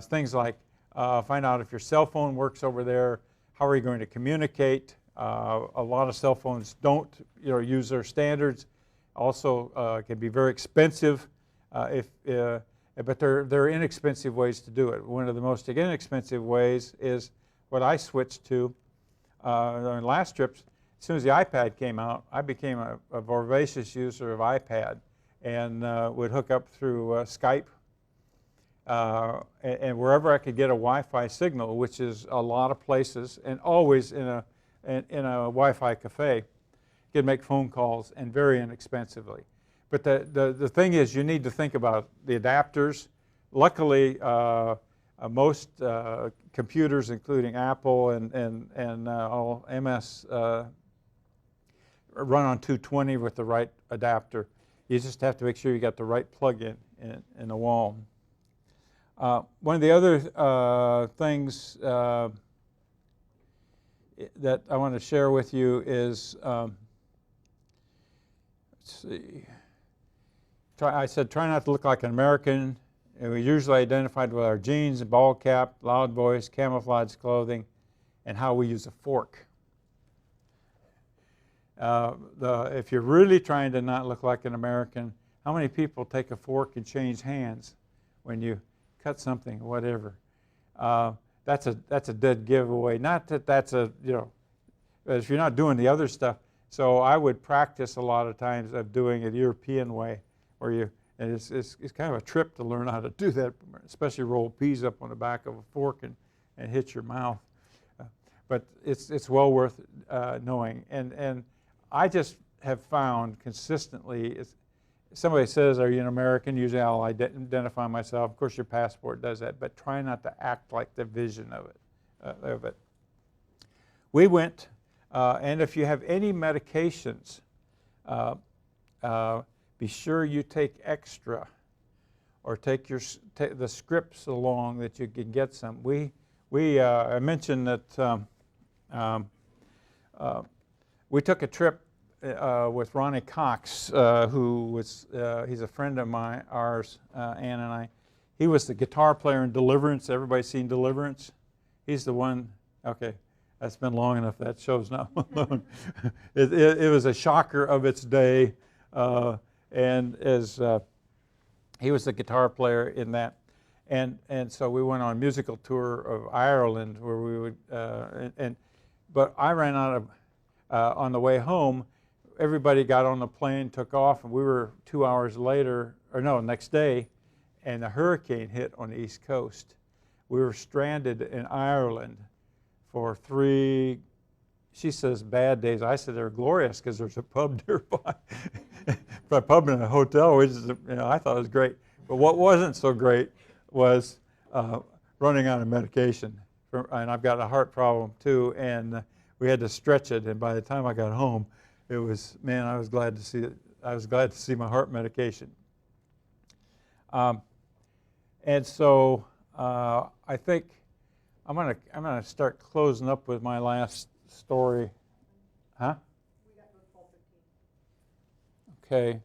[SPEAKER 1] Things like find out if your cell phone works over there. How are you going to communicate? A lot of cell phones don't use their standards. Also can be very expensive but there are inexpensive ways to do it. One of the most inexpensive ways is what I switched to on last trips. As soon as the iPad came out, I became a voracious user of iPad. and would hook up through Skype. And wherever I could get a Wi-Fi signal, which is a lot of places, and always in a Wi-Fi cafe, could make phone calls, and very inexpensively. But the thing is, you need to think about the adapters. Luckily, most computers, including Apple and all MS, run on 220 with the right adapter. You just have to make sure you got the right plug-in in the wall. One of the other things that I want to share with you is, let's see, I said try not to look like an American. And we usually identified with our jeans, ball cap, loud voice, camouflage clothing, and how we use a fork. If you're really trying to not look like an American, how many people take a fork and change hands when you cut something, whatever? That's a dead giveaway. Not that that's a, if you're not doing the other stuff. So I would practice a lot of times of doing it European way, where and it's kind of a trip to learn how to do that, especially roll peas up on the back of a fork and hit your mouth. But it's well worth knowing. And I just have found consistently, if somebody says, are you an American? Usually I'll identify myself. Of course, your passport does that, but try not to act like the vision of it. We went, and if you have any medications, be sure you take extra, or take the scripts along that you can get some. I mentioned that we took a trip with Ronnie Cox, who was he's a friend of ours, Ann and I. He was the guitar player in Deliverance. Everybody's seen Deliverance? He's the one. Okay, that's been long enough. That show's not long. It was a shocker of its day. And as he was the guitar player in that, and so we went on a musical tour of Ireland where we would, but I ran out of on the way home. Everybody got on the plane, took off, and we were 2 hours later, or no, next day, and a hurricane hit on the East Coast. We were stranded in Ireland for 3. She says bad days. I said they're glorious because there's a pub nearby. A pub in a hotel, which is, I thought it was great. But what wasn't so great was running out of medication. And I've got a heart problem too, and we had to stretch it. And by the time I got home, it was, man, I was glad to see it. I was glad to see my heart medication. And so I think I'm gonna start closing up with my last story. Huh?
[SPEAKER 2] We got to 12:15.
[SPEAKER 1] Okay,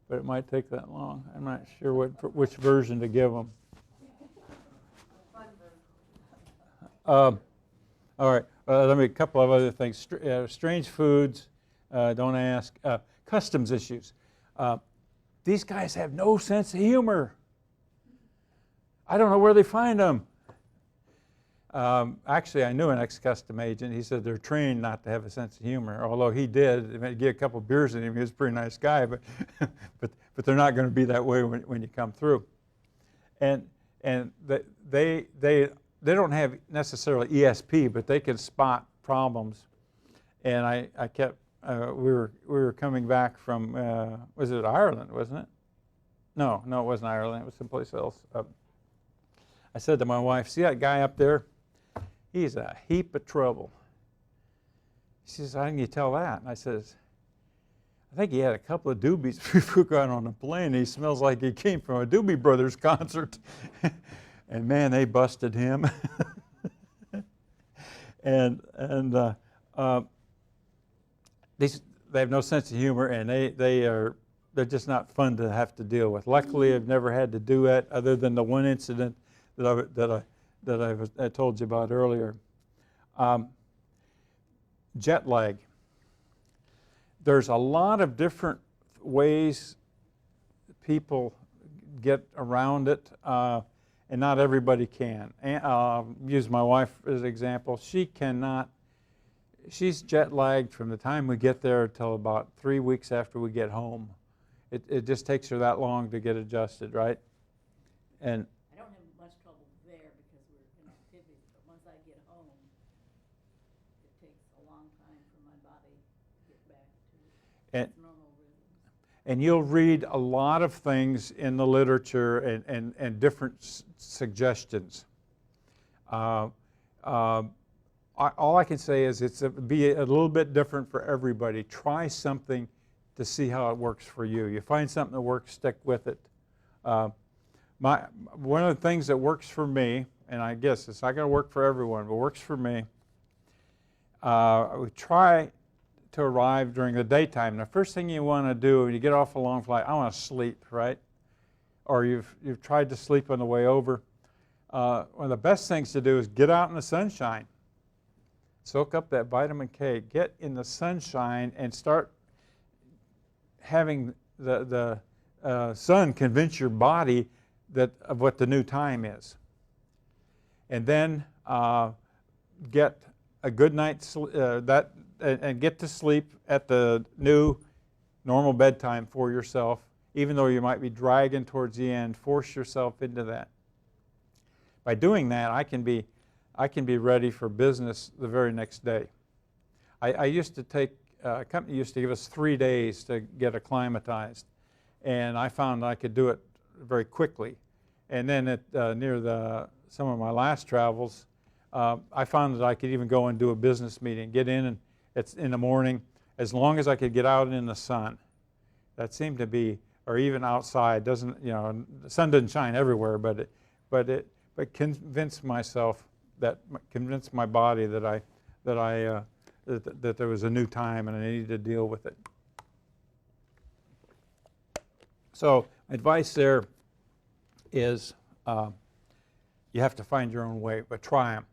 [SPEAKER 1] but it might take that long. I'm not sure which version to give them.
[SPEAKER 2] Fun version.
[SPEAKER 1] All right, let me a couple of other things. Strange foods, don't ask. Customs issues. These guys have no sense of humor. I don't know where they find them. Actually, I knew an ex-custom agent. He said they're trained not to have a sense of humor, although he did. They get a couple of beers in him. He was a pretty nice guy, but but they're not going to be that way when you come through. And they don't have necessarily ESP, but they can spot problems. And I kept we were coming back from was it Ireland, wasn't it? No, it wasn't Ireland. It was someplace else. I said to my wife, "See that guy up there? He's a heap of trouble." She says, "How can you tell that?" And I says, "I think he had a couple of doobies before we got on the plane. He smells like he came from a Doobie Brothers concert." And man, they busted him. and they have no sense of humor, and they're just not fun to have to deal with. Luckily, I've never had to do it, other than the one incident that I told you about earlier. Jet lag. There's a lot of different ways people get around it, and not everybody can. And, use my wife as an example. She's jet lagged from the time we get there until about 3 weeks after we get home. it just takes her that long to get adjusted, right? And
[SPEAKER 3] I don't have much trouble there because we're in activities, but once I get home, it takes a long time for my body to get back to
[SPEAKER 1] and,
[SPEAKER 3] its normal rhythms.
[SPEAKER 1] and you'll read a lot of things in the literature and different suggestions. All I can say is be a little bit different for everybody. Try something to see how it works for you. You find something that works, stick with it. One of the things that works for me, and I guess it's not going to work for everyone, but works for me, we try to arrive during the daytime. The first thing you want to do when you get off a long flight, I want to sleep, right? Or you've tried to sleep on the way over. One of the best things to do is get out in the sunshine. Soak up that vitamin K. Get in the sunshine and start having the sun convince your body of what the new time is. And then get a good night's and get to sleep at the new normal bedtime for yourself. Even though you might be dragging towards the end, force yourself into that. By doing that, I can be ready for business the very next day. I used to take, a company used to give us 3 days to get acclimatized, and I found I could do it very quickly. And then near some of my last travels, I found that I could even go and do a business meeting, get in, and it's in the morning, as long as I could get out in the sun. That seemed to be, or even outside, the sun doesn't shine everywhere, but convince myself, convince my body that there was a new time and I needed to deal with it. So advice there is you have to find your own way, but try them.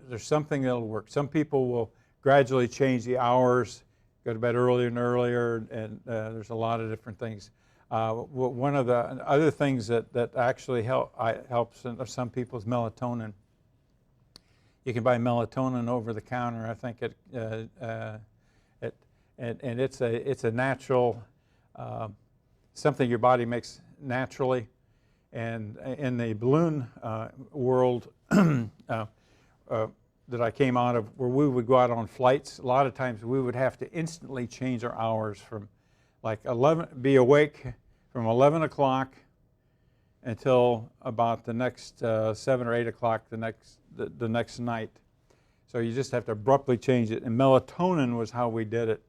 [SPEAKER 1] There's something that'll work. Some people will gradually change the hours, go to bed earlier and earlier, and there's a lot of different things. One of the other things that actually helps some people is melatonin. You can buy melatonin over the counter. I think it's a natural something your body makes naturally. And in the balloon world that I came out of, where we would go out on flights, a lot of times we would have to instantly change our hours from like be awake from 11 o'clock until about the next 7 or 8 o'clock the next night. So you just have to abruptly change it. And melatonin was how we did it.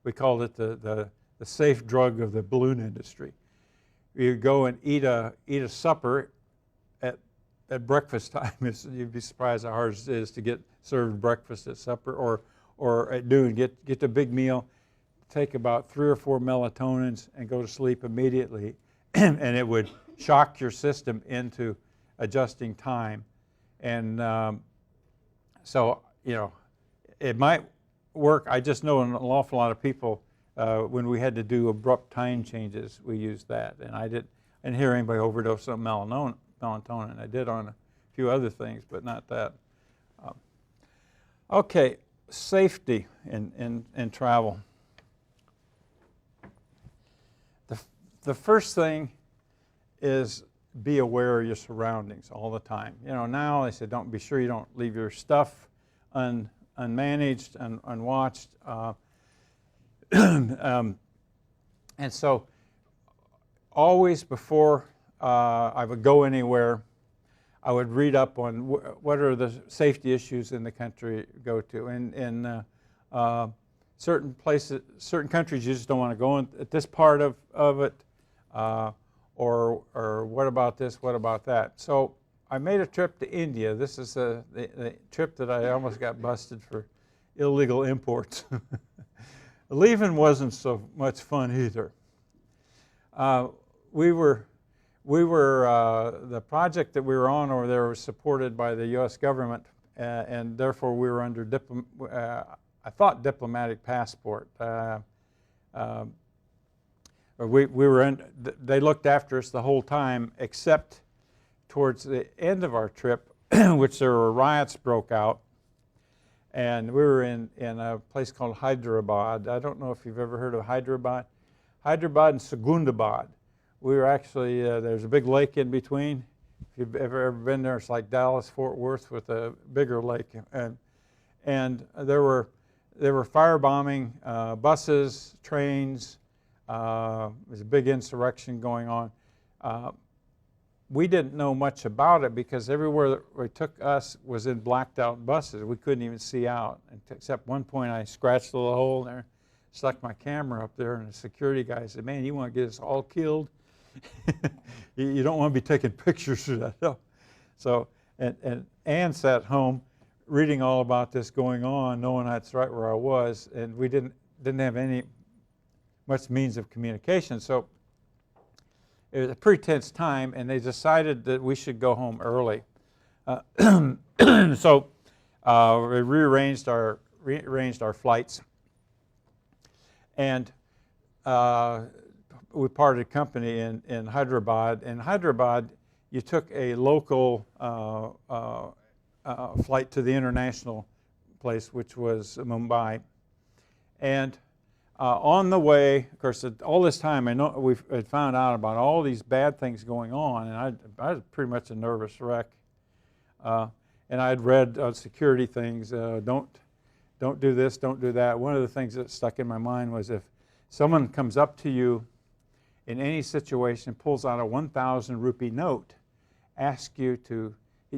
[SPEAKER 1] We called it the safe drug of the balloon industry. You go and eat a supper at breakfast time. You'd be surprised how hard it is to get served breakfast at supper, or at noon. Get the big meal, take about 3 or 4 melatonins, and go to sleep immediately, and it would shock your system into adjusting time. And so it might work. I just know an awful lot of people. When we had to do abrupt time changes, we used that. And I didn't hear anybody overdose on melatonin. I did on a few other things, but not that. Okay, safety in travel. The first thing is be aware of your surroundings all the time. Now they say be sure you don't leave your stuff unmanaged and unwatched. And so always before I would go anywhere, I would read up on what are the safety issues in the country you go to. In certain places, certain countries, you just don't want to go at this part of it, or what about this, what about that. So I made a trip to India. This is the trip that I almost got busted for illegal imports. Leaving wasn't so much fun either. The project that we were on over there was supported by the U.S. government, and therefore we were under diplomatic passport. They looked after us the whole time, except towards the end of our trip, which there were riots broke out. And we were in a place called Hyderabad. I don't know if you've ever heard of Hyderabad. Hyderabad and Secunderabad. We were actually, there's a big lake in between. If you've ever been there, it's like Dallas, Fort Worth with a bigger lake. And there were firebombing buses, trains. There's a big insurrection going on. We didn't know much about it because everywhere that they took us was in blacked out buses. We couldn't even see out. Except one point I scratched a little hole there, stuck my camera up there, and the security guy said, "Man, you want to get us all killed? You don't want to be taking pictures of that." So, and Ann sat home reading all about this going on, knowing that's right where I was, and we didn't have any much means of communication. So it was a pretty tense time, and they decided that we should go home early. So we rearranged our flights, and we parted company in Hyderabad. In Hyderabad, you took a local flight to the international place, which was Mumbai. And on the way, of course, all this time, I know we had found out about all these bad things going on, and I was pretty much a nervous wreck. And I had read security things, don't do this, don't do that. One of the things that stuck in my mind was if someone comes up to you in any situation, pulls out a 1,000 rupee note, asks you to,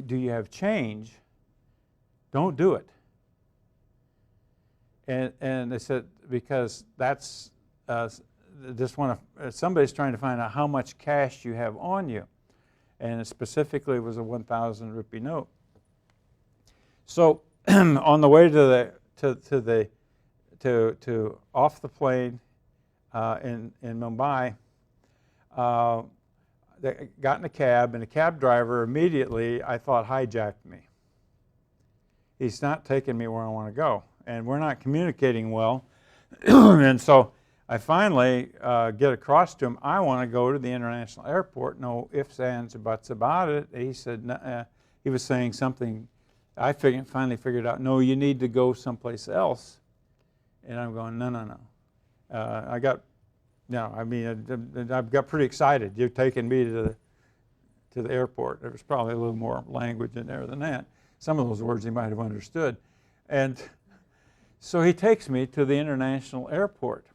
[SPEAKER 1] do you have change? Don't do it. And they said, because that's somebody's trying to find out how much cash you have on you, and it specifically was a 1,000 rupee note. So on the way to off the plane in Mumbai, they got in a cab, and the cab driver immediately, I thought, hijacked me. He's not taking me where I want to go, and we're not communicating well. And so I finally get across to him, I want to go to the international airport. No ifs, ands, or buts about it. He said, he was saying something. I finally figured out, no, you need to go someplace else. And I'm going, no. I got pretty excited. You're taking me to the airport. There was probably a little more language in there than that. Some of those words he might have understood. And so he takes me to the international airport.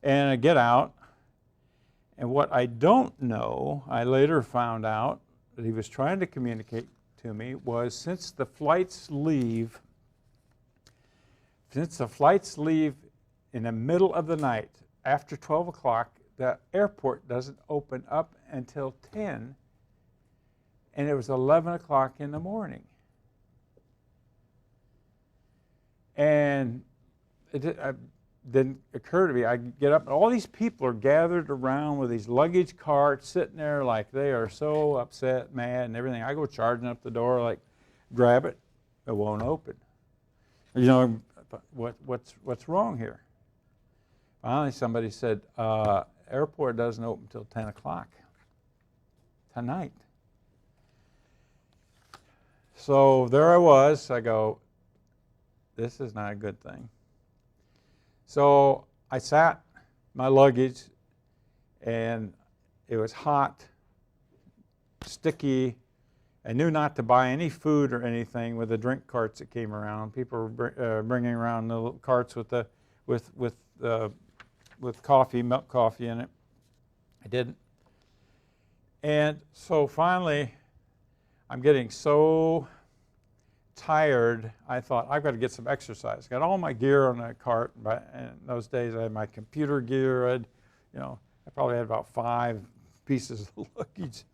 [SPEAKER 1] And I get out, and what I don't know, I later found out that he was trying to communicate to me was since the flights leave in the middle of the night, after 12 o'clock, the airport doesn't open up until 10, and it was 11 o'clock in the morning. And it didn't occur to me. I get up, and all these people are gathered around with these luggage carts sitting there like they are so upset, mad, and everything. I go charging up the door, like, grab it. It won't open. You know, what's wrong here? Finally, somebody said, airport doesn't open until 10 o'clock tonight. So there I was. I go, this is not a good thing. So I sat my luggage, and it was hot, sticky. I knew not to buy any food or anything with the drink carts that came around. People were bringing around the little carts with coffee, milk coffee in it. I didn't. And so finally, I'm getting so tired, I thought, I've got to get some exercise. Got all my gear on that cart. And in those days, I had my computer gear. I probably had about 5 pieces of luggage.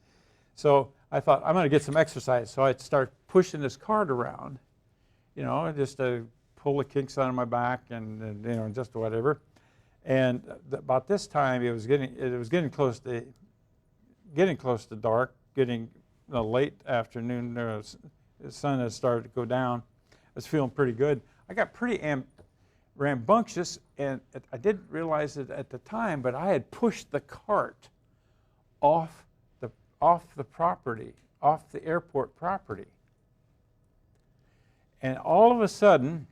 [SPEAKER 1] So I thought, I'm going to get some exercise. So I'd start pushing this cart around, just to pull the kinks out of my back and just whatever. And about this time, it was getting close to dark, getting late afternoon. The sun had started to go down. I was feeling pretty good. I got pretty rambunctious, and I didn't realize it at the time, but I had pushed the cart off the property, off the airport property. And all of a sudden,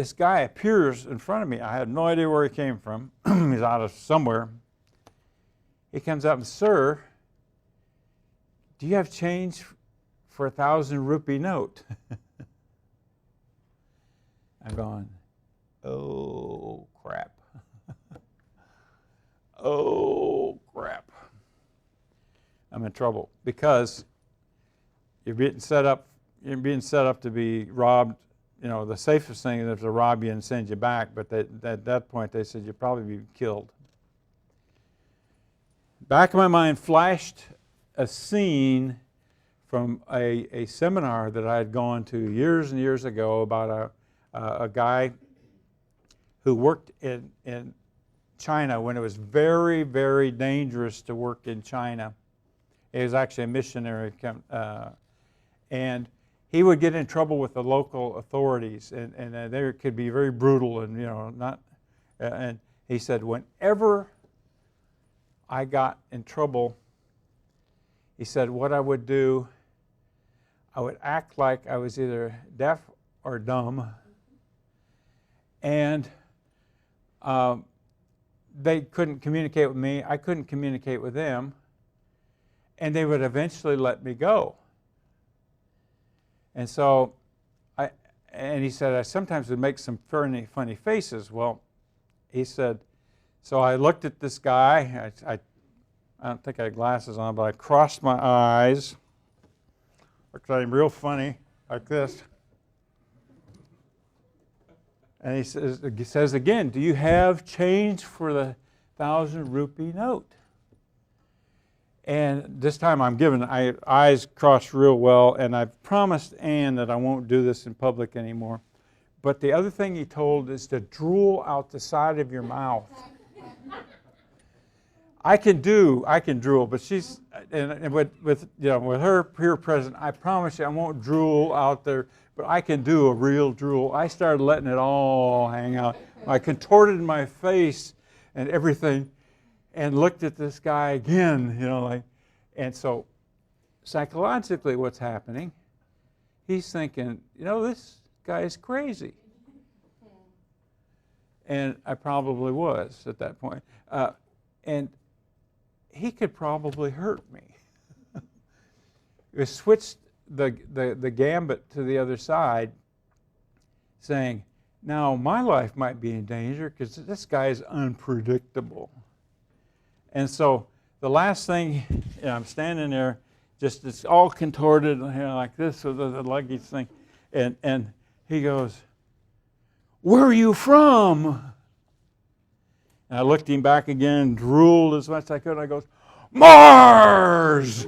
[SPEAKER 1] this guy appears in front of me. I had no idea where he came from. He's out of somewhere. He comes up and, "Sir, do you have change for 1,000 rupee note?" I'm going, "Oh, crap." Oh, crap. I'm in trouble because you're being set up to be robbed. You know, the safest thing is to rob you and send you back, but at that point they said you'd probably be killed. Back of my mind flashed a scene from a seminar that I had gone to years and years ago about a guy who worked in China when it was very, very dangerous to work in China. He was actually a missionary, and he would get in trouble with the local authorities, and they could be very brutal, and not. And he said, whenever I got in trouble, he said, what I would do, I would act like I was either deaf or dumb, and they couldn't communicate with me, I couldn't communicate with them, and they would eventually let me go. And so, he said, I sometimes would make some funny faces. Well, he said, so I looked at this guy, I don't think I had glasses on, but I crossed my eyes, looked at him real funny, like this. And he says again, do you have change for the 1,000 rupee note? And this time I'm given eyes crossed real well, and I've promised Ann that I won't do this in public anymore. But the other thing he told is to drool out the side of your mouth. I can drool, but she's and with her here present, I promise you I won't drool out there. But I can do a real drool. I started letting it all hang out. I contorted my face and everything, and looked at this guy again, and so psychologically what's happening, he's thinking, this guy is crazy. And I probably was at that point. And he could probably hurt me. We switched the gambit to the other side, saying, now my life might be in danger because this guy is unpredictable. And so the last thing, I'm standing there, just it's all contorted like this with the luggage thing, and he goes, where are you from? And I looked him back again, drooled as much as I could, and I goes, Mars!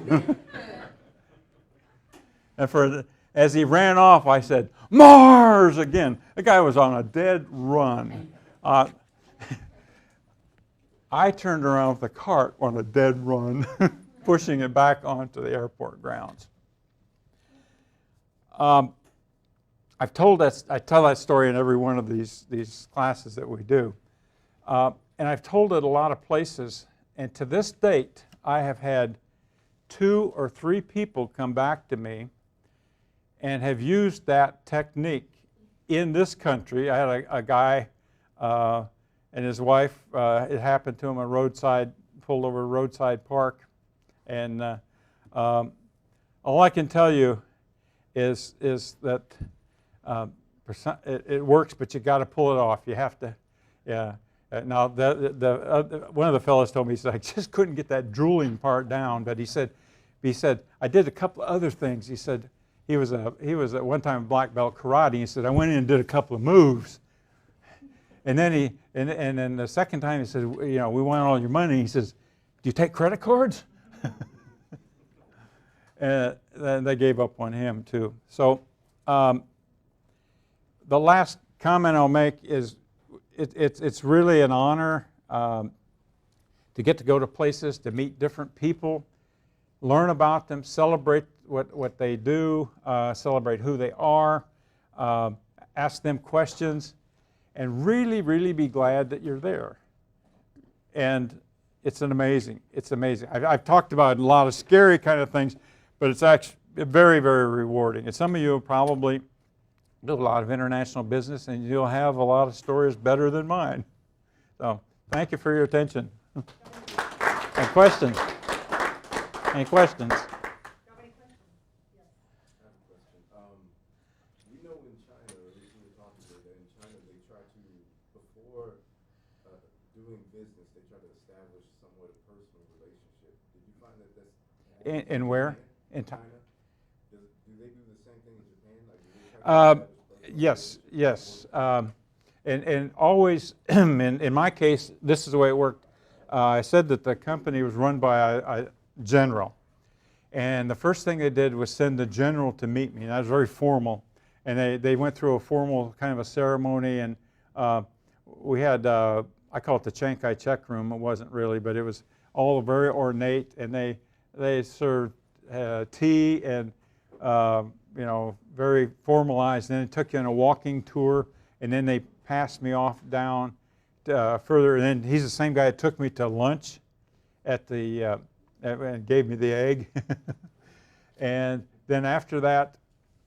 [SPEAKER 1] And as he ran off, I said, Mars again. The guy was on a dead run. I turned around with the cart on a dead run, pushing it back onto the airport grounds. I tell that story in every one of these classes that we do. And I've told it a lot of places. And to this date, I have had 2 or 3 people come back to me and have used that technique in this country. I had a guy and his wife, it happened to him pulled over a roadside park. And all I can tell you is that it works, but you got to pull it off. You have to, yeah. Now, one of the fellows told me, he said, I just couldn't get that drooling part down. But he said, I did a couple of other things. He said, he was at one time black belt karate. He said, I went in and did a couple of moves. And then then the second time he said, we want all your money. He says, do you take credit cards? And then they gave up on him too. So the last comment I'll make is it's really an honor to get to go to places, to meet different people, learn about them, celebrate what they do, celebrate who they are, ask them questions, and really, really be glad that you're there. And it's amazing. I've talked about a lot of scary kind of things, but it's actually very, very rewarding. And some of you probably do a lot of international business, and you'll have a lot of stories better than mine. So thank you for your attention. Any questions? Any questions?
[SPEAKER 2] Do you have any questions? Yes.
[SPEAKER 4] I have a question. We know in China, or at least we were talking today, that in China they try to, before doing business, they try to establish somewhat a personal relationship. Did you find that that's
[SPEAKER 1] In where? In
[SPEAKER 4] China? Do they do the same thing in Japan? Like, do they try to establish personal
[SPEAKER 1] Yes,
[SPEAKER 4] relationships?
[SPEAKER 1] yes. And always, in my case, this is the way it worked. I said that the company was run by a general. And the first thing they did was send the general to meet me. And that was very formal. And they went through a formal kind of a ceremony. And we had, I call it the Chiang Kai-shek room. It wasn't really, but it was all very ornate. And they served tea and, very formalized. And then it took you on a walking tour. And then they passed me off down further. And then he's the same guy that took me to lunch at the, and gave me the egg. And then after that,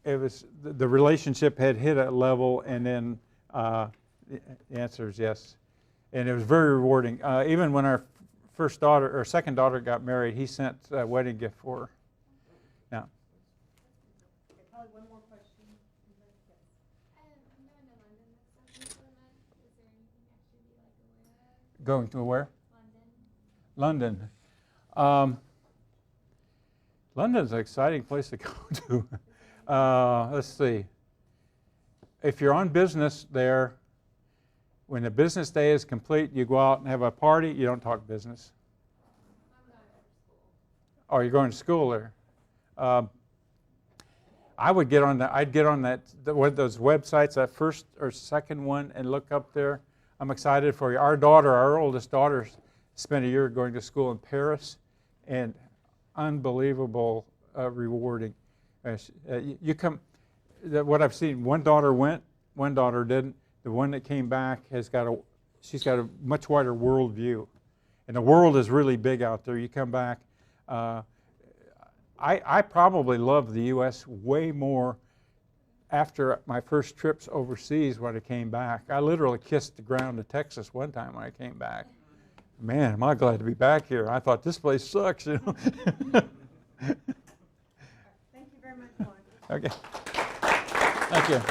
[SPEAKER 1] it was the relationship had hit a level, and then the answer is yes. And it was very rewarding. Even when our first daughter or second daughter got married, he sent a wedding gift for her. Yeah.
[SPEAKER 2] Okay, probably one more question. Yes.
[SPEAKER 5] I'm going to London next summer for a month. Is there anything I should be aware of?
[SPEAKER 1] Going to where?
[SPEAKER 5] London.
[SPEAKER 1] London. London's an exciting place to go to. Let's see. If you're on business there, when the business day is complete, you go out and have a party. You don't talk business.
[SPEAKER 5] I'm going to school.
[SPEAKER 1] Oh, you're going to school there. I would get on that. I'd get on one of those websites, that first or second one, and look up there. I'm excited for you. Our oldest daughter, spent a year going to school in Paris, and unbelievable rewarding. You come. What I've seen, one daughter went, one daughter didn't. The one that came back she's got a much wider world view, and the world is really big out there. You come back. I probably love the U.S. way more after my first trips overseas when I came back. I literally kissed the ground of Texas one time when I came back. Man, am I glad to be back here. I thought this place sucks, you know.
[SPEAKER 2] Thank you very much, Loren.
[SPEAKER 1] Okay. Thank you.